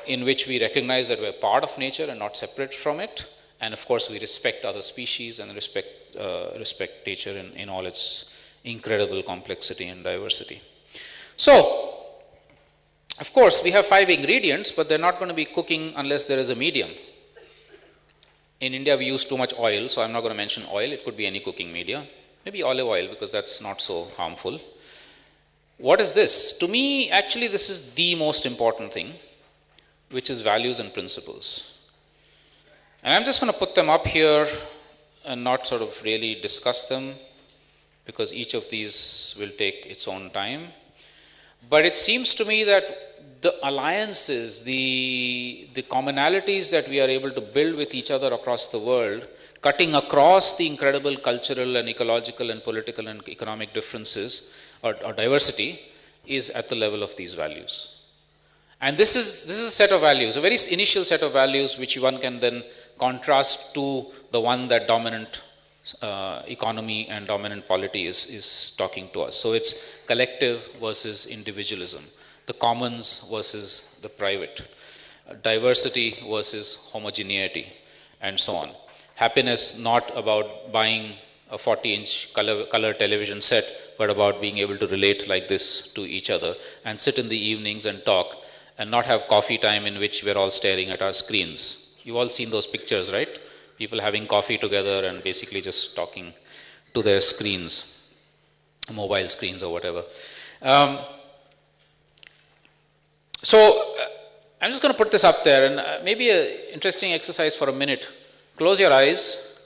in which we recognize that we're part of nature and not separate from it. And of course, we respect other species and respect nature in all its incredible complexity and diversity. So, of course, we have 5 ingredients, but they're not going to be cooking unless there is a medium. In India, we use too much oil, so I'm not going to mention oil. It could be any cooking media. Maybe olive oil, because that's not so harmful. What is this? To me, actually, this is the most important thing, which is values and principles. And I'm just going to put them up here and not sort of really discuss them, because each of these will take its own time. But it seems to me that the alliances, the commonalities that we are able to build with each other across the world, cutting across the incredible cultural and ecological and political and economic differences or diversity, is at the level of these values. And this is a set of values, a very initial set of values which one can then contrast to the one that dominant economy and dominant polity is talking to us. So it's collective versus individualism, the commons versus the private, diversity versus homogeneity, and so on. Happiness not about buying a 40-inch color television set, but about being able to relate like this to each other and sit in the evenings and talk and not have coffee time in which we're all staring at our screens. You've all seen those pictures, right? People having coffee together and basically just talking to their screens, mobile screens or whatever. So I'm just going to put this up there, and maybe an interesting exercise for a minute. Close your eyes,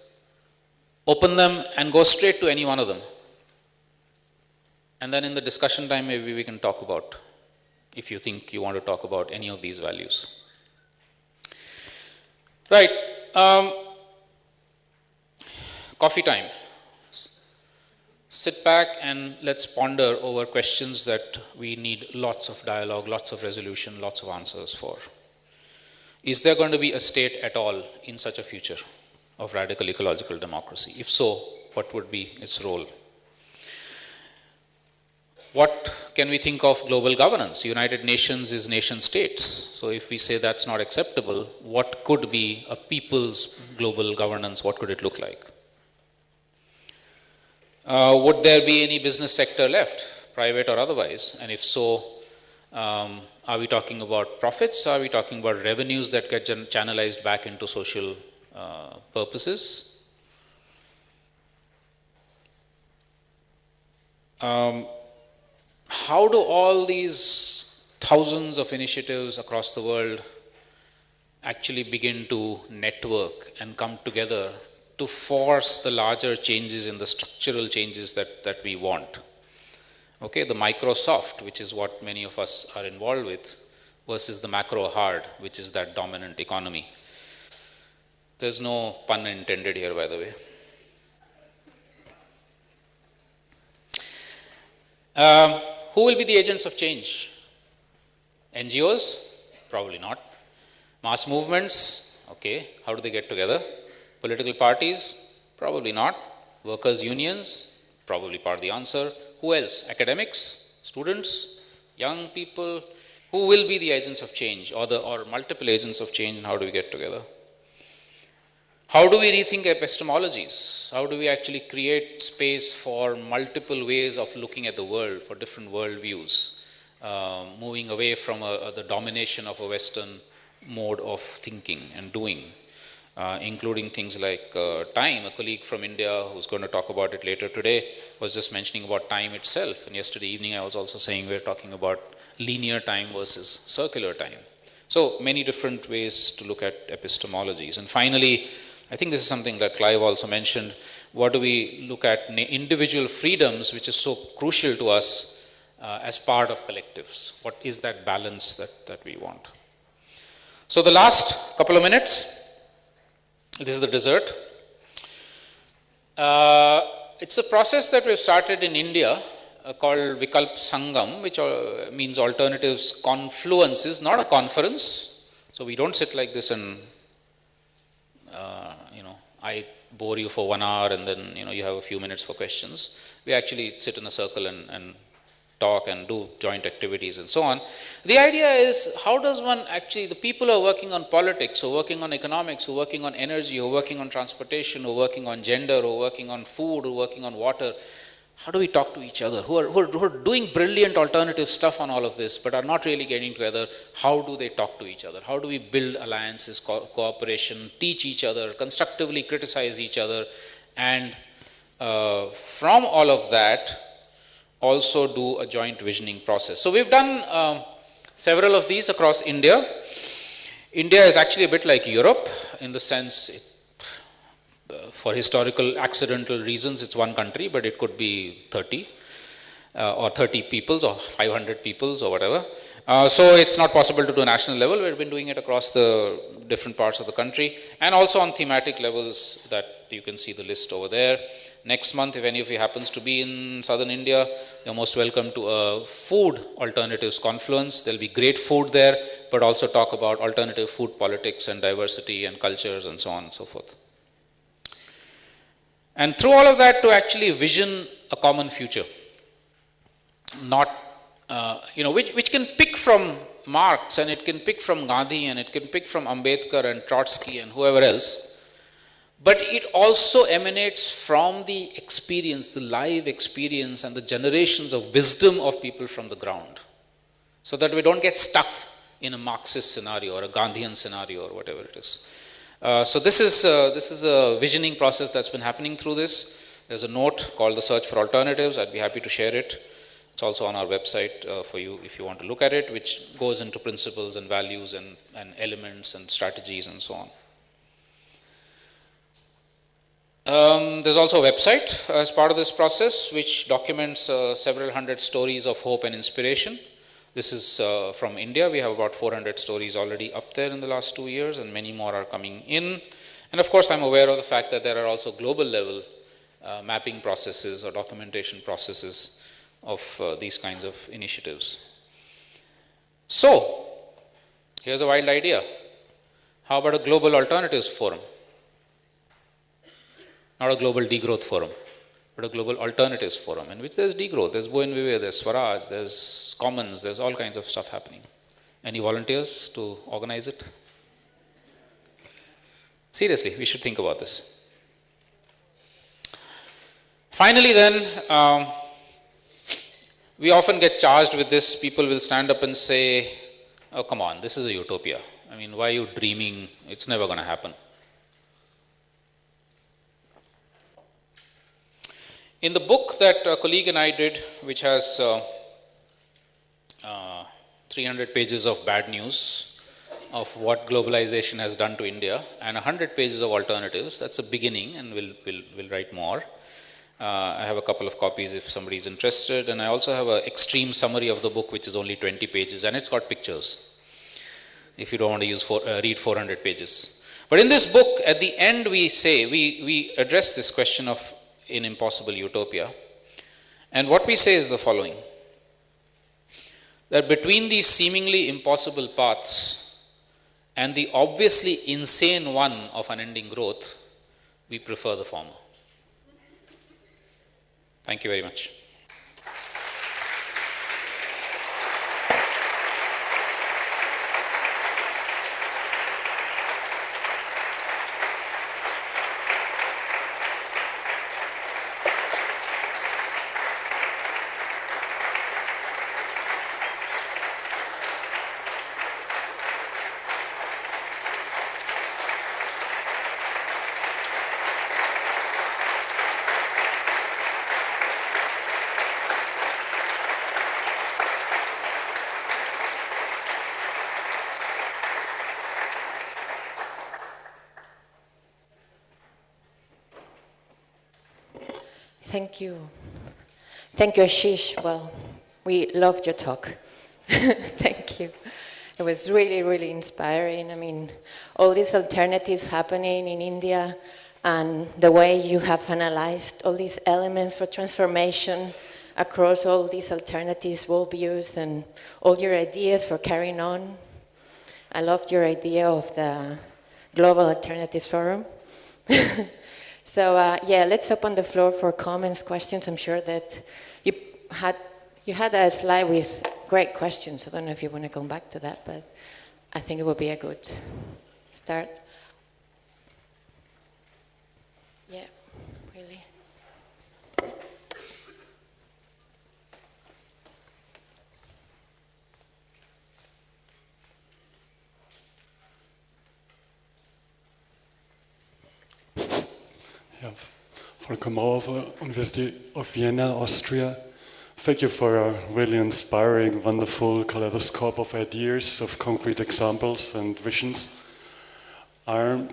open them, and go straight to any one of them. And then in the discussion time, maybe we can talk about, if you think you want to talk about any of these values. Right. Coffee time. Sit back and let's ponder over questions that we need lots of dialogue, lots of resolution, lots of answers for. Is there going to be a state at all in such a future of radical ecological democracy? If so, what would be its role? What can we think of global governance? United Nations is nation states. So if we say that's not acceptable, what could be a people's global governance? What could it look like? Would there be any business sector left, private or otherwise? And if so, are we talking about profits? Are we talking about revenues that get channelized back into social purposes? How do all these thousands of initiatives across the world actually begin to network and come together to force the larger changes in the structural changes that we want? Okay, the Microsoft, which is what many of us are involved with, versus the macro hard, which is that dominant economy. There's no pun intended here, by the way. Who will be the agents of change? NGOs? Probably not. Mass movements? Okay, how do they get together? Political parties? Probably not. Workers' unions? Probably part of the answer. Who else? Academics? Students? Young people? Who will be the agents of change, or multiple agents of change, and how do we get together? How do we rethink epistemologies? How do we actually create space for multiple ways of looking at the world, for different worldviews, moving away from the domination of a Western mode of thinking and doing, including things like time. A colleague from India who's going to talk about it later today was just mentioning about time itself. And yesterday evening I was also saying we're talking about linear time versus circular time. So many different ways to look at epistemologies. And finally, I think this is something that Clive also mentioned. What do we look at? Individual freedoms, which is so crucial to us as part of collectives. What is that balance that we want? So the last couple of minutes, this is the dessert. It's a process that we've started in India called Vikalp Sangam, which means alternatives confluences, not a conference. So we don't sit like this and, I bore you for 1 hour and then, you have a few minutes for questions. We actually sit in a circle and talk and do joint activities and so on. The idea is, how does one actually, the people who are working on politics, who are working on economics, who are working on energy, who are working on transportation, who are working on gender, who are working on food, who are working on water, how do we talk to each other? Who are doing brilliant alternative stuff on all of this, but are not really getting together? How do they talk to each other? How do we build alliances, cooperation, teach each other, constructively criticize each other, and from all of that, also do a joint visioning process. So we've done several of these across India. India is actually a bit like Europe in the sense, for historical accidental reasons, it's one country, but it could be 30 or 30 peoples or 500 peoples or whatever. So it's not possible to do a national level. We've been doing it across the different parts of the country and also on thematic levels that you can see the list over there. Next month, if any of you happens to be in southern India, you're most welcome to a food alternatives confluence. There'll be great food there, but also talk about alternative food politics and diversity and cultures and so on and so forth. And through all of that, to actually vision a common future, not, which can pick from Marx and it can pick from Gandhi and it can pick from Ambedkar and Trotsky and whoever else, but it also emanates from the experience, the live experience and the generations of wisdom of people from the ground, so that we don't get stuck in a Marxist scenario or a Gandhian scenario or whatever it is. So this is a visioning process that's been happening through this. There's a note called The Search for Alternatives. I'd be happy to share it. It's also on our website for you if you want to look at it, which goes into principles and values and elements and strategies and so on. There's also a website as part of this process which documents several hundred stories of hope and inspiration. This is from India. We have about 400 stories already up there in the last 2 years and many more are coming in. And of course, I'm aware of the fact that there are also global level mapping processes or documentation processes of these kinds of initiatives. So, here's a wild idea. How about a global alternatives forum? Not a global degrowth forum, but a global alternatives forum in which there's degrowth, there's Boen Vive, there's Swaraj, there's commons, there's all kinds of stuff happening. Any volunteers to organize it? Seriously, we should think about this. Finally then, we often get charged with this. People will stand up and say, oh come on, this is a utopia. I mean, why are you dreaming? It's never going to happen. In the book that a colleague and I did, which has 300 pages of bad news of what globalization has done to India and 100 pages of alternatives, that's a beginning and we'll write more. I have a couple of copies if somebody is interested, and I also have an extreme summary of the book which is only 20 pages and it's got pictures if you don't want to read 400 pages. But in this book, at the end we say, we address this question of an impossible utopia. And what we say is the following, that between these seemingly impossible paths and the obviously insane one of unending growth, we prefer the former. Thank you very much. Thank you. Thank you, Ashish. Well, we loved your talk. Thank you. It was really, really inspiring. I mean, all these alternatives happening in India and the way you have analyzed all these elements for transformation across all these alternatives, worldviews, and all your ideas for carrying on. I loved your idea of the Global Alternatives Forum. So yeah, let's open the floor for comments, questions. I'm sure that you had a slide with great questions. I don't know if you want to come back to that, but I think it would be a good start. Yeah, really. Yeah, Volker Maurer, University of Vienna, Austria. Thank you for a really inspiring, wonderful kaleidoscope of ideas, of concrete examples and visions. I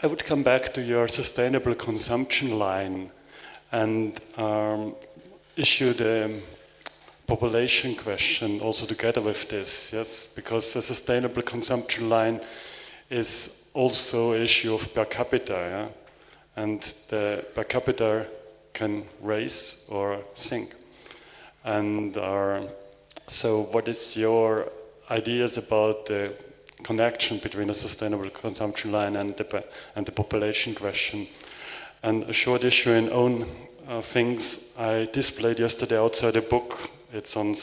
would come back to your sustainable consumption line and issue the population question also together with this, yes, because the sustainable consumption line is also an issue of per capita, yeah? And the per capita can rise or sink. And so what is your ideas about the connection between a sustainable consumption line and the population question? And a short issue in own things, I displayed yesterday outside a book. It's on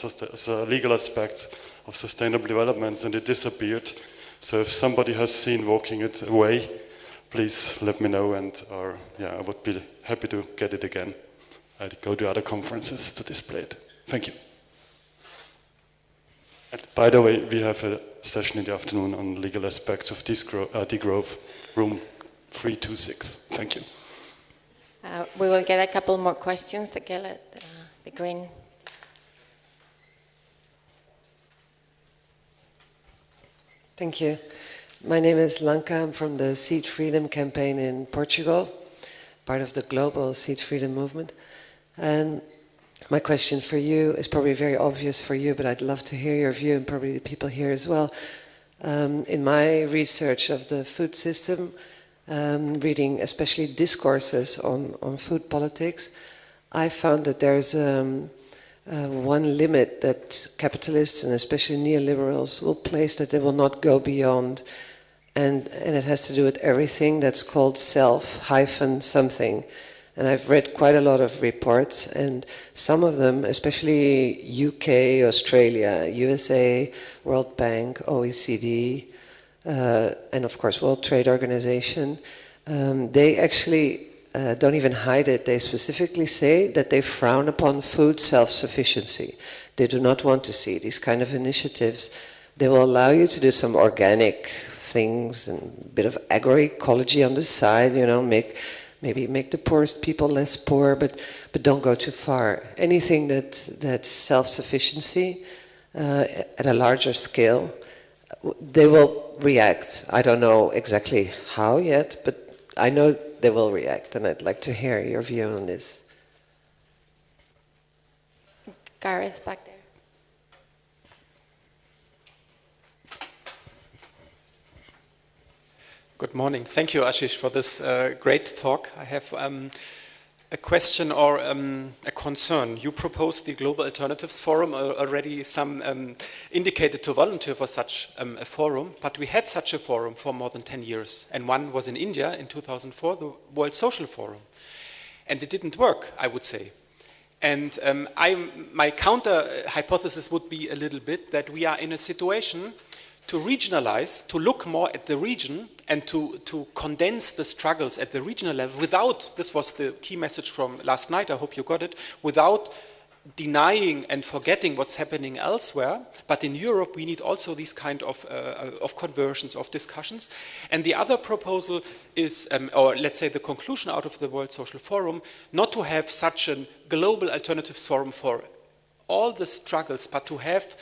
legal aspects of sustainable developments, and it disappeared. So if somebody has seen walking it away, please let me know, and yeah, I would be happy to get it again. I'd go to other conferences to display it. Thank you. And by the way, we have a session in the afternoon on legal aspects of degrowth, room 326. Thank you. We will get a couple more questions. The green. Thank you. My name is Lanka. I'm from the Seed Freedom campaign in Portugal, part of the global Seed Freedom movement. And my question for you is probably very obvious for you, but I'd love to hear your view, and probably the people here as well. In my research of the food system, reading especially discourses on food politics, I found that there's one limit that capitalists and especially neoliberals will place, that they will not go beyond. And it has to do with everything that's called self-something. And I've read quite a lot of reports, and some of them, especially UK, Australia, USA, World Bank, OECD, and of course World Trade Organization, they actually don't even hide it. They specifically say that they frown upon food self-sufficiency. They do not want to see these kind of initiatives. They will allow you to do some organic things and a bit of agroecology on the side, you know, maybe make the poorest people less poor, but don't go too far. Anything that's self-sufficiency at a larger scale, they will react. I don't know exactly how yet, but I know they will react, and I'd like to hear your view on this. Gareth, back there. Good morning. Thank you, Ashish, for this great talk. I have a question or a concern. You proposed the Global Alternatives Forum, already some indicated to volunteer for such a forum, but we had such a forum for more than 10 years. And one was in India in 2004, the World Social Forum. And it didn't work, I would say. And my counter hypothesis would be a little bit that we are in a situation to regionalize, to look more at the region and to condense the struggles at the regional level without, this was the key message from last night, I hope you got it, without denying and forgetting what's happening elsewhere. But in Europe, we need also these kind of conversions, of discussions. And the other proposal is, or let's say the conclusion out of the World Social Forum, not to have such a global alternatives forum for all the struggles, but to have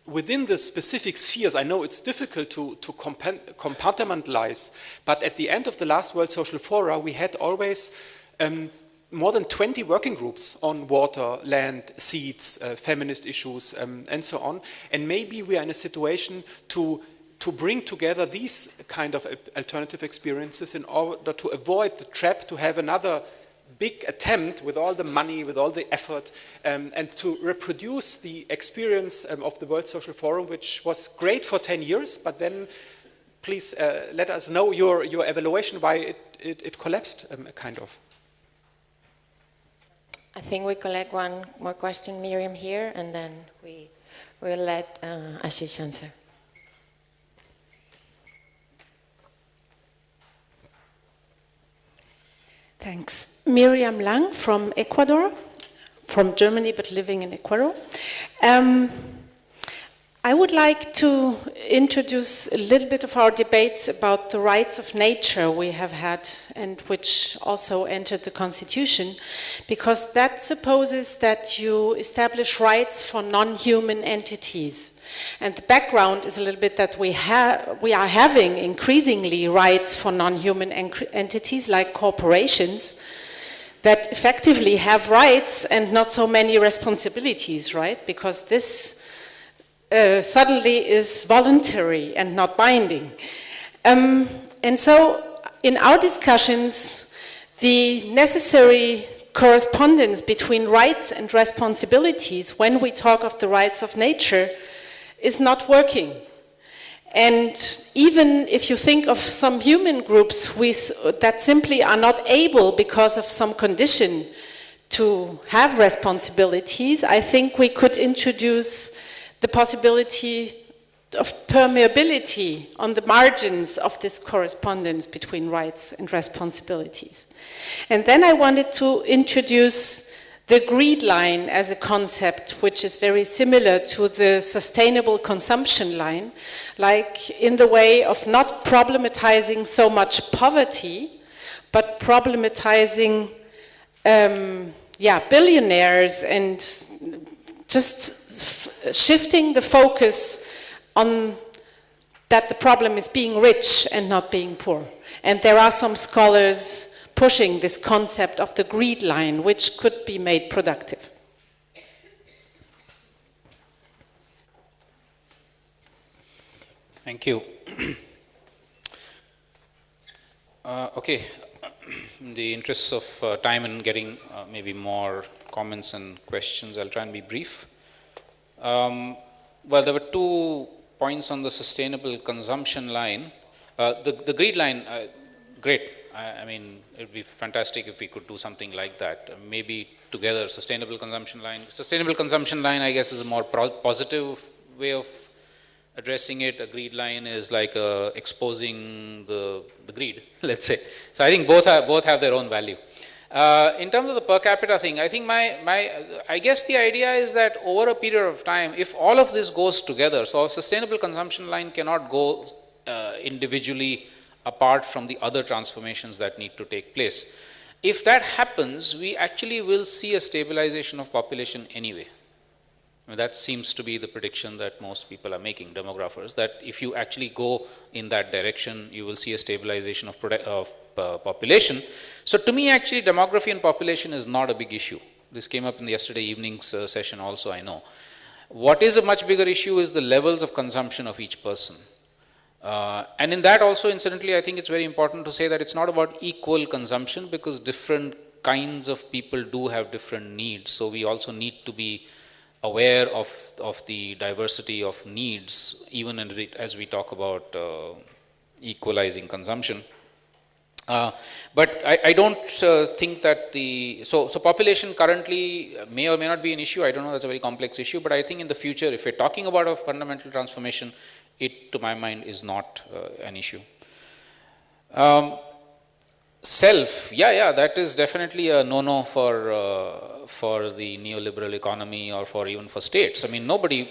within the specific spheres. I know it's difficult to compartmentalize, but at the end of the last World Social Forum, we had always more than 20 working groups on water, land, seeds, feminist issues, and so on. And maybe we are in a situation to bring together these kind of alternative experiences in order to avoid the trap to have another big attempt with all the money, with all the effort, and to reproduce the experience of the World Social Forum, which was great for 10 years, but then please let us know your evaluation, why it collapsed, kind of. I think we collect one more question, Miriam, here, and then we will let Ashish answer. Thanks. Miriam Lang from Ecuador, from Germany but living in Ecuador. I would like to introduce a little bit of our debates about the rights of nature we have had and which also entered the Constitution, because that supposes that you establish rights for non-human entities. And the background is a little bit that we are having increasingly rights for non-human entities like corporations that effectively have rights and not so many responsibilities, right? Because this suddenly is voluntary and not binding. And so in our discussions, the necessary correspondence between rights and responsibilities when we talk of the rights of nature is not working. And even if you think of some human groups that simply are not able, because of some condition, to have responsibilities, I think we could introduce the possibility of permeability on the margins of this correspondence between rights and responsibilities. And then I wanted to introduce the greed line as a concept, which is very similar to the sustainable consumption line, like in the way of not problematizing so much poverty, but problematizing billionaires and just shifting the focus on that the problem is being rich and not being poor. And there are some scholars pushing this concept of the greed line, which could be made productive. Thank you. Okay, in the interests of time and getting maybe more comments and questions, I'll try and be brief. Well, there were 2 points on the sustainable consumption line. The greed line, great. I mean, it would be fantastic if we could do something like that. Maybe together, sustainable consumption line. Sustainable consumption line, I guess, is a more positive way of addressing it. A greed line is like exposing the greed, let's say. So I think both have their own value. In terms of the per capita thing, I think I guess the idea is that over a period of time, if all of this goes together, so a sustainable consumption line cannot go individually apart from the other transformations that need to take place. If that happens, we actually will see a stabilization of population anyway. I mean, that seems to be the prediction that most people are making, demographers, that if you actually go in that direction, you will see a stabilization of population. So to me, actually, demography and population is not a big issue. This came up in the yesterday evening's session also, I know. What is a much bigger issue is the levels of consumption of each person. And in that also, incidentally, I think it's very important to say that it's not about equal consumption, because different kinds of people do have different needs. So we also need to be aware of the diversity of needs, even as we talk about equalizing consumption. But I don't think that so population currently may or may not be an issue. I don't know, that's a very complex issue, but I think in the future, if we're talking about a fundamental transformation, it, to my mind, is not an issue. Self, that is definitely a no-no for the neoliberal economy or for even for states. I mean, nobody,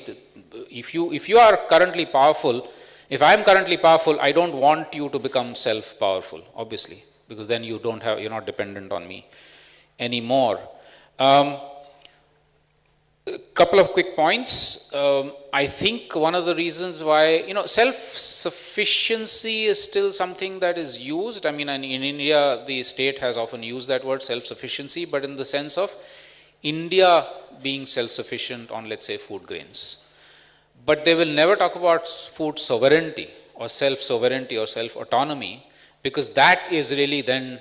if you are currently powerful, if I am currently powerful, I don't want you to become self-powerful, obviously, because then you're not dependent on me anymore. Couple of quick points. I think one of the reasons why, self-sufficiency is still something that is used. I mean, in India, the state has often used that word self-sufficiency, but in the sense of India being self-sufficient on, let's say, food grains. But they will never talk about food sovereignty or self-sovereignty or self-autonomy, because that is really then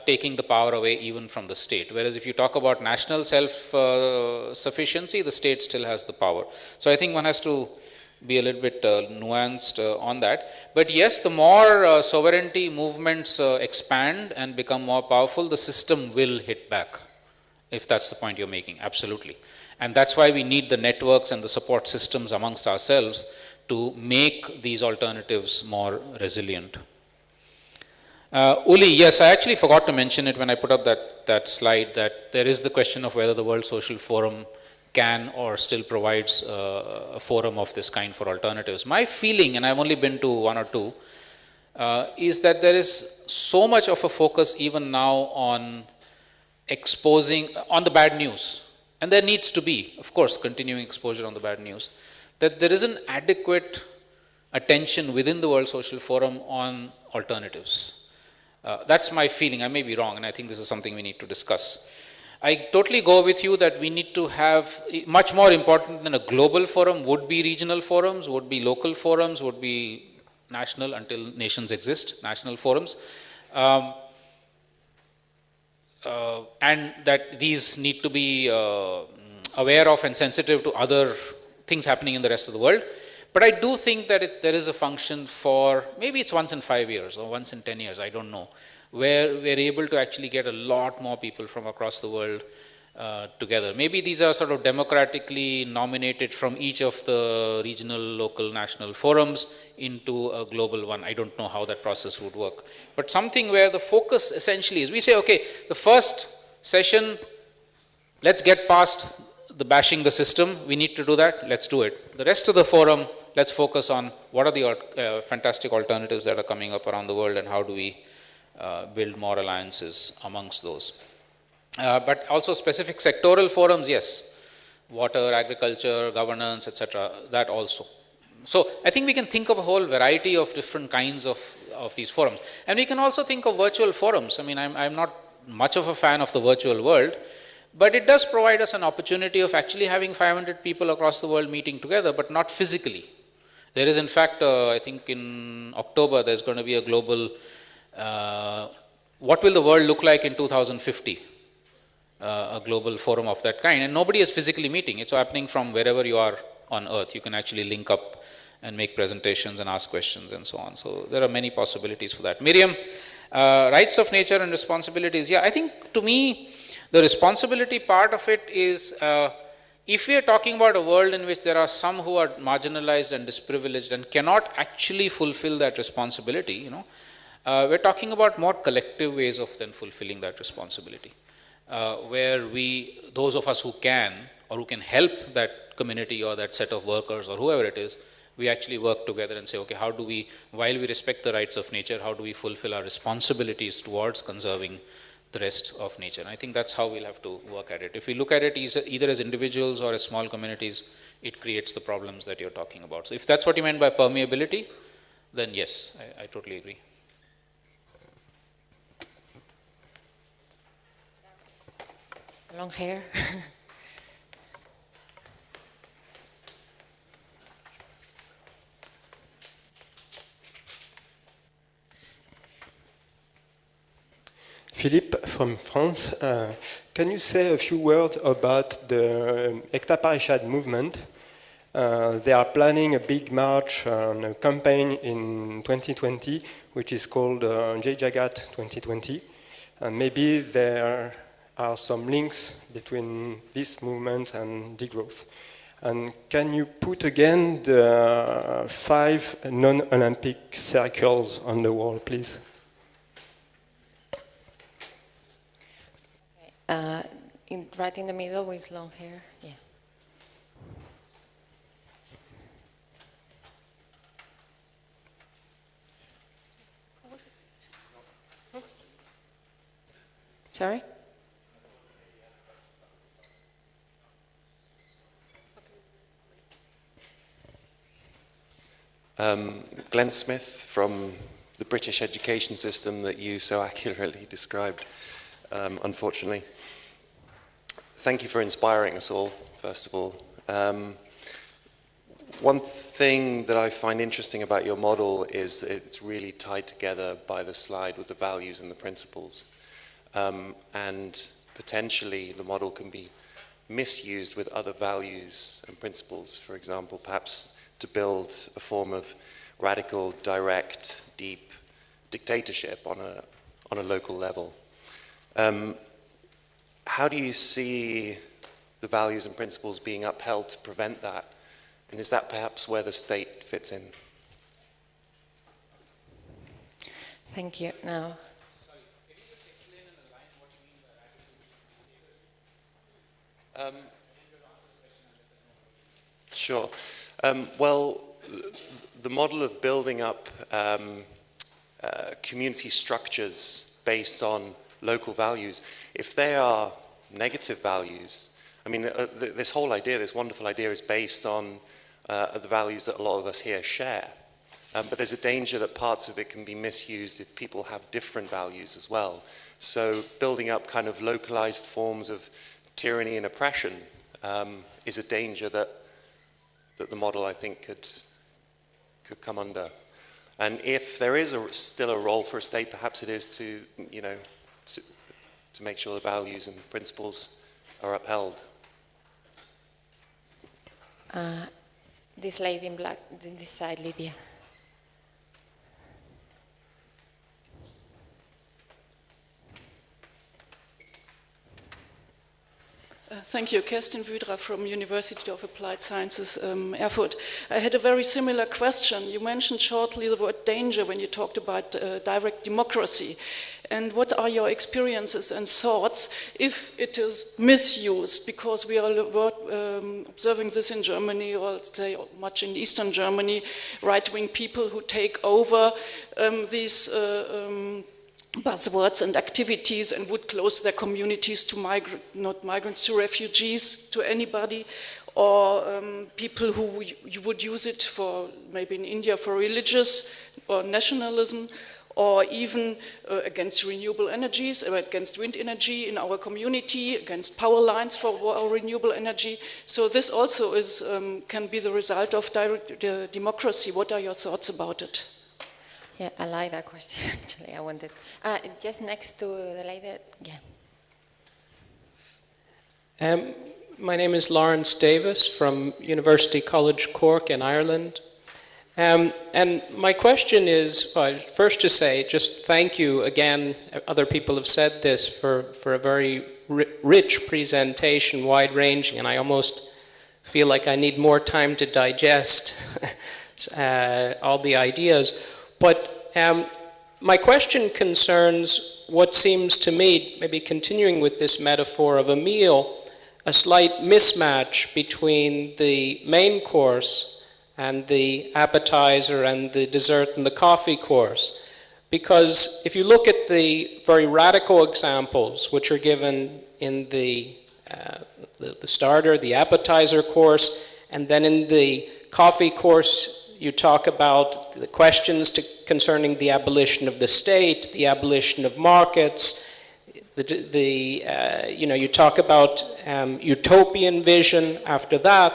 taking the power away even from the state. Whereas if you talk about national self-sufficiency, the state still has the power. So I think one has to be a little bit nuanced on that. But yes, the more sovereignty movements expand and become more powerful, the system will hit back, if that's the point you're making, absolutely. And that's why we need the networks and the support systems amongst ourselves to make these alternatives more resilient. Uli, yes, I actually forgot to mention it when I put up that slide, that there is the question of whether the World Social Forum can or still provides a forum of this kind for alternatives. My feeling, and I've only been to one or two, is that there is so much of a focus even now on exposing, on the bad news, and there needs to be, of course, continuing exposure on the bad news, that there isn't adequate attention within the World Social Forum on alternatives. That's my feeling. I may be wrong, and I think this is something we need to discuss. I totally go with you that we need to have, much more important than a global forum would be regional forums, would be local forums, would be national, until nations exist, national forums. And that these need to be aware of and sensitive to other things happening in the rest of the world. But I do think that there is a function for, maybe it's once in 5 years or once in 10 years, I don't know, where we're able to actually get a lot more people from across the world together. Maybe these are sort of democratically nominated from each of the regional, local, national forums into a global one. I don't know how that process would work. But something where the focus essentially is, we say, okay, the first session, let's get past the bashing the system, we need to do that, let's do it. The rest of the forum, let's focus on what are the fantastic alternatives that are coming up around the world and how do we build more alliances amongst those. But also specific sectoral forums, yes, water, agriculture, governance, etc., that also. So I think we can think of a whole variety of different kinds of these forums. And we can also think of virtual forums. I mean, I'm not much of a fan of the virtual world, but it does provide us an opportunity of actually having 500 people across the world meeting together, but not physically. There is, in fact, I think in October, there's going to be a global, what will the world look like in 2050? A global forum of that kind. And nobody is physically meeting. It's happening from wherever you are on Earth. You can actually link up and make presentations and ask questions and so on. So there are many possibilities for that. Miriam, rights of nature and responsibilities. Yeah, I think to me, the responsibility part of it is, if we are talking about a world in which there are some who are marginalized and disprivileged and cannot actually fulfill that responsibility, we're talking about more collective ways of then fulfilling that responsibility, where those of us who can or who can help that community or that set of workers or whoever it is, we actually work together and say, okay, how do we, while we respect the rights of nature, how do we fulfill our responsibilities towards conserving the rest of nature? And I think that's how we'll have to work at it. If we look at it either as individuals or as small communities, it creates the problems that you're talking about. So if that's what you meant by permeability, then yes, I totally agree. Long hair. Philippe from France. Can you say a few words about the Ekta movement? They are planning a big march and a campaign in 2020, which is called Jai Jagat 2020. And maybe there are some links between this movement and degrowth. And can you put again the 5 non-Olympic circles on the wall, please? Right in the middle with long hair, yeah. Sorry? Glenn Smith from the British education system that you so accurately described, unfortunately. Thank you for inspiring us all, first of all. One thing that I find interesting about your model is it's really tied together by the slide with the values and the principles. And potentially the model can be misused with other values and principles, for example, perhaps to build a form of radical, direct, deep dictatorship on a local level. How do you see the values and principles being upheld to prevent that? And is that perhaps where the state fits in? Thank you. Now, Sorry, can you just explain in a line what you mean by radical dictatorship? Sure. Well, the model of building up community structures based on local values, if they are negative values, I mean, this whole idea, this wonderful idea, is based on the values that a lot of us here share. But there's a danger that parts of it can be misused if people have different values as well. So building up kind of localized forms of tyranny and oppression is a danger that the model, I think, could come under. And if there is still a role for a state, perhaps it is to, you know, to make sure the values and principles are upheld. this lady in black, this side, Lydia. Thank you. Kerstin Wüdra from University of Applied Sciences, Erfurt. I had a very similar question. You mentioned shortly the word danger when you talked about direct democracy. And what are your experiences and thoughts if it is misused? Because we are observing this in Germany, or say much in Eastern Germany, right-wing people who take over these buzzwords and activities and would close their communities to not migrants, to refugees, to anybody, or people who you would use it for, maybe in India, for religious or nationalism, or even against renewable energies, or against wind energy in our community, against power lines for our renewable energy. So this also is, can be the result of direct democracy. What are your thoughts about it? Yeah, I like that question, actually. I wanted, just next to the lady, yeah. My name is Lawrence Davis from University College Cork in Ireland. And my question is, first to say, just thank you again, other people have said this, for a very rich presentation, wide-ranging, and I almost feel like I need more time to digest all the ideas. But my question concerns what seems to me, maybe continuing with this metaphor of a meal, a slight mismatch between the main course and the appetizer and the dessert and the coffee course. Because if you look at the very radical examples which are given in the starter, the appetizer course, and then in the coffee course, you talk about the questions concerning the abolition of the state, the abolition of markets, you talk about utopian vision after that.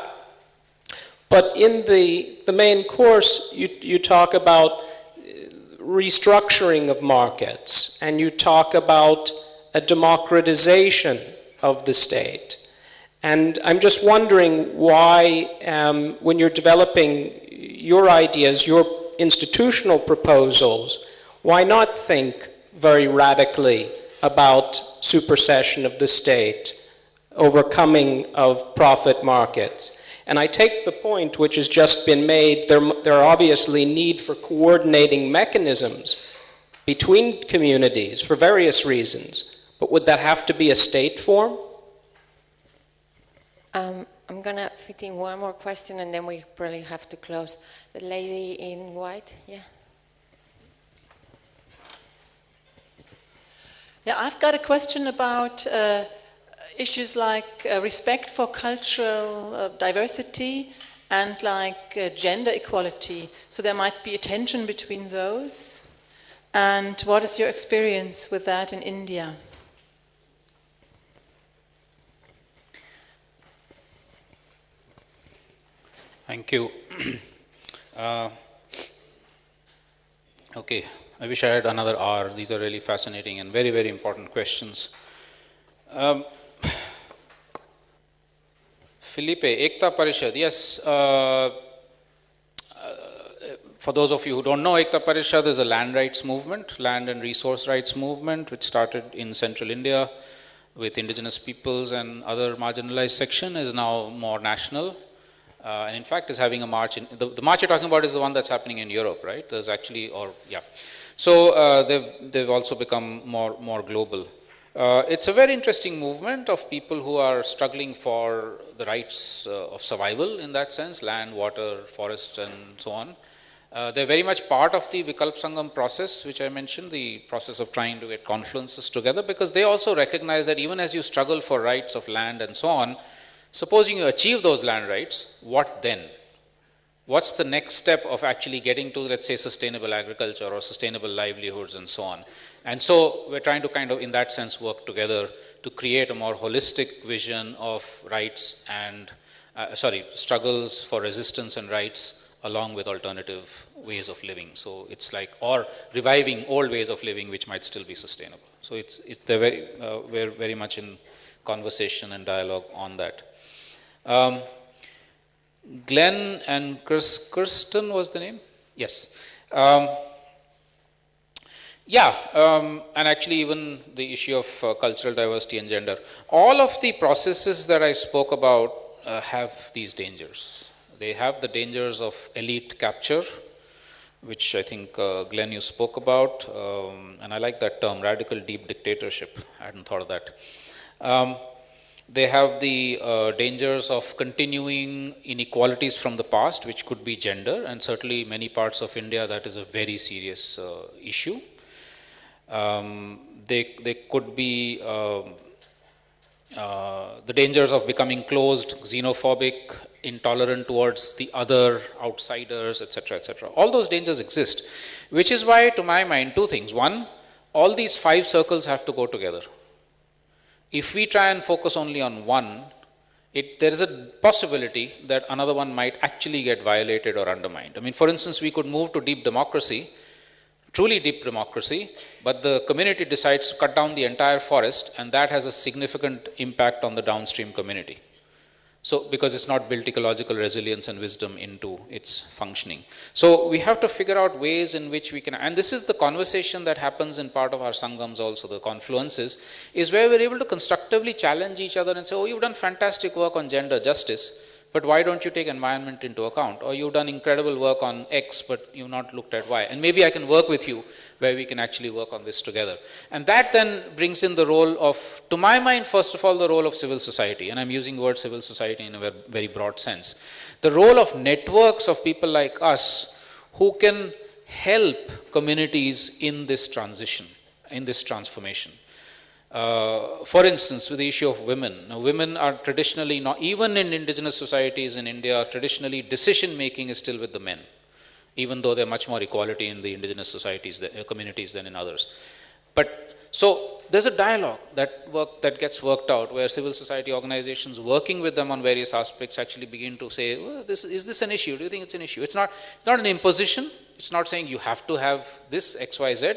But in the main course, you talk about restructuring of markets, and you talk about a democratization of the state. And I'm just wondering why, when you're developing your ideas, your institutional proposals, why not think very radically about supersession of the state, overcoming of profit markets? And I take the point which has just been made, there are obviously need for coordinating mechanisms between communities for various reasons, but would that have to be a state form? I'm going to fit in one more question and then we probably have to close. The lady in white, yeah. Yeah, I've got a question about issues like respect for cultural diversity and like gender equality. So there might be a tension between those. And what is your experience with that in India? Thank you. Okay, I wish I had another hour. These are really fascinating and very, very important questions. Felipe, Ekta Parishad, yes. For those of you who don't know, Ekta Parishad is a land rights movement, land and resource rights movement, which started in central India with indigenous peoples and other marginalized section, is now more national. And in fact is having a march. The march you're talking about is the one that's happening in Europe, right? There's actually, So they've also become more global. It's a very interesting movement of people who are struggling for the rights of survival in that sense, land, water, forests, and so on. They're very much part of the Vikalp Sangam process, which I mentioned, the process of trying to get confluences together, because they also recognize that even as you struggle for rights of land and so on, supposing you achieve those land rights, what then? What's the next step of actually getting to, let's say, sustainable agriculture or sustainable livelihoods and so on? And so we're trying to kind of, in that sense, work together to create a more holistic vision of rights and, struggles for resistance and rights along with alternative ways of living. So it's like, or reviving old ways of living which might still be sustainable. So we're very much in conversation and dialogue on that. Glenn and Kirsten was the name? Yes. And actually even the issue of cultural diversity and gender. All of the processes that I spoke about have these dangers. They have the dangers of elite capture, which I think Glenn you spoke about, and I like that term, radical deep dictatorship. I hadn't thought of that. They have the dangers of continuing inequalities from the past, which could be gender, and certainly many parts of India that is a very serious issue. They could be the dangers of becoming closed, xenophobic, intolerant towards the other, outsiders, etc., etc. All those dangers exist, which is why, to my mind, two things. One, all these 5 circles have to go together. If we try and focus only on one, there is a possibility that another one might actually get violated or undermined. I mean, for instance, we could move to deep democracy, truly deep democracy, but the community decides to cut down the entire forest, and that has a significant impact on the downstream community. So, because it's not built ecological resilience and wisdom into its functioning. So, we have to figure out ways in which we can, and this is the conversation that happens in part of our Sangams also, the confluences, is where we're able to constructively challenge each other and say, oh, you've done fantastic work on gender justice, but why don't you take environment into account? Or you've done incredible work on X, but you've not looked at Y. And maybe I can work with you where we can actually work on this together. And that then brings in the role of, to my mind, first of all, the role of civil society. And I'm using the word civil society in a very broad sense. The role of networks of people like us who can help communities in this transition, in this transformation. For instance, with the issue of women. Now, women are traditionally not, even in indigenous societies in India, traditionally decision making is still with the men, even though there's much more equality in the indigenous societies, communities than in others. But so there's a dialogue that gets worked out where civil society organizations working with them on various aspects actually begin to say, well, is this an issue? Do you think it's an issue? It's not an imposition. It's not saying you have to have this X, Y, Z,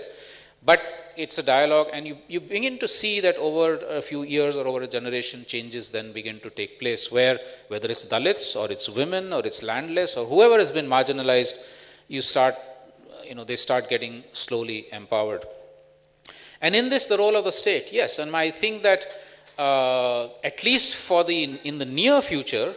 but it's a dialogue, and you begin to see that over a few years or over a generation, changes then begin to take place where, whether it's Dalits or it's women or it's landless or whoever has been marginalized, they start getting slowly empowered. And in this, the role of the state, yes, and I think that at least in the near future,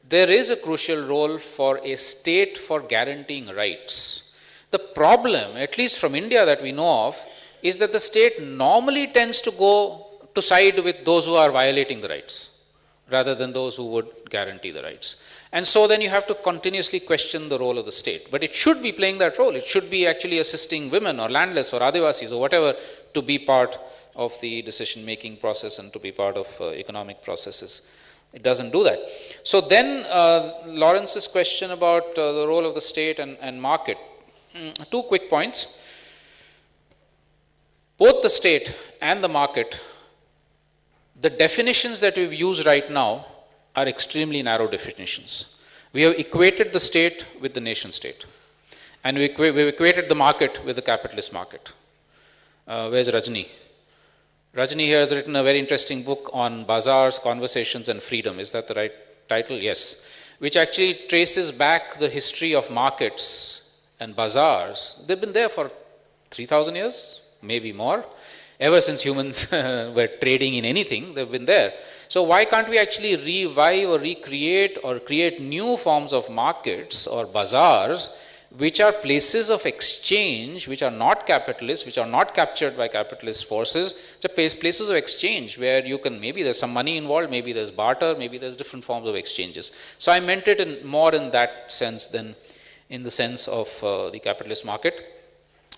there is a crucial role for a state for guaranteeing rights. The problem, at least from India that we know of, is that the state normally tends to go to side with those who are violating the rights rather than those who would guarantee the rights. And so then you have to continuously question the role of the state. But it should be playing that role. It should be actually assisting women or landless or Adivasis or whatever to be part of the decision-making process and to be part of economic processes. It doesn't do that. So then Lawrence's question about the role of the state and market. Two quick points. Both the state and the market, the definitions that we've used right now are extremely narrow definitions. We have equated the state with the nation state. And we've equated the market with the capitalist market. Where's Rajni? Rajni here has written a very interesting book on bazaars, conversations and freedom. Is that the right title? Yes. Which actually traces back the history of markets and bazaars. They've been there for 3,000 years, maybe more. Ever since humans were trading in anything, they've been there. So why can't we actually revive or recreate or create new forms of markets or bazaars which are places of exchange, which are not capitalist, which are not captured by capitalist forces, which are places of exchange where you can, maybe there's some money involved, maybe there's barter, maybe there's different forms of exchanges. So I meant it more in that sense than in the sense of the capitalist market.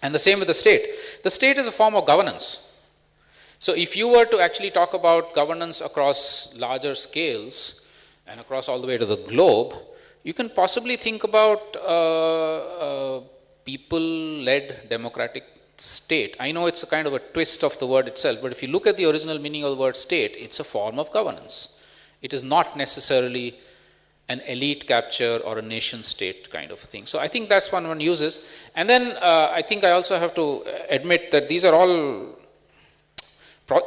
And the same with the state. The state is a form of governance. So if you were to actually talk about governance across larger scales and across all the way to the globe, you can possibly think about people-led democratic state. I know it's a kind of a twist of the word itself, but if you look at the original meaning of the word state, it's a form of governance. It is not necessarily an elite capture or a nation state kind of thing. So I think that's one uses. And then I think I also have to admit that these are all,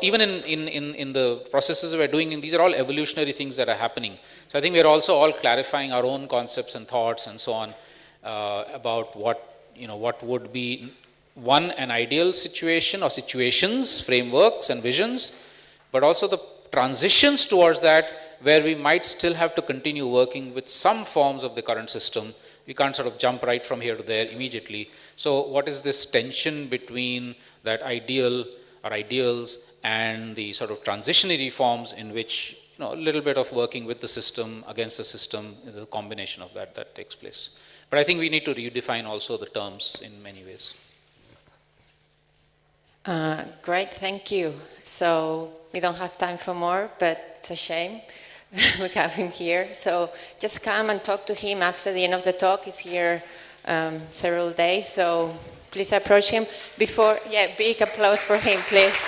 even in the processes we're doing, these are all evolutionary things that are happening. So I think we're also all clarifying our own concepts and thoughts and so on about what would be an ideal situation or situations, frameworks and visions, but also the transitions towards that where we might still have to continue working with some forms of the current system. We can't sort of jump right from here to there immediately. So what is this tension between that ideal or ideals and the sort of transitionary forms in which a little bit of working with the system, against the system, is a combination of that takes place. But I think we need to redefine also the terms in many ways. Great, thank you. So we don't have time for more, but it's a shame we have him here. So just come and talk to him after the end of the talk. He's here several days, so please approach him. Big applause for him, please.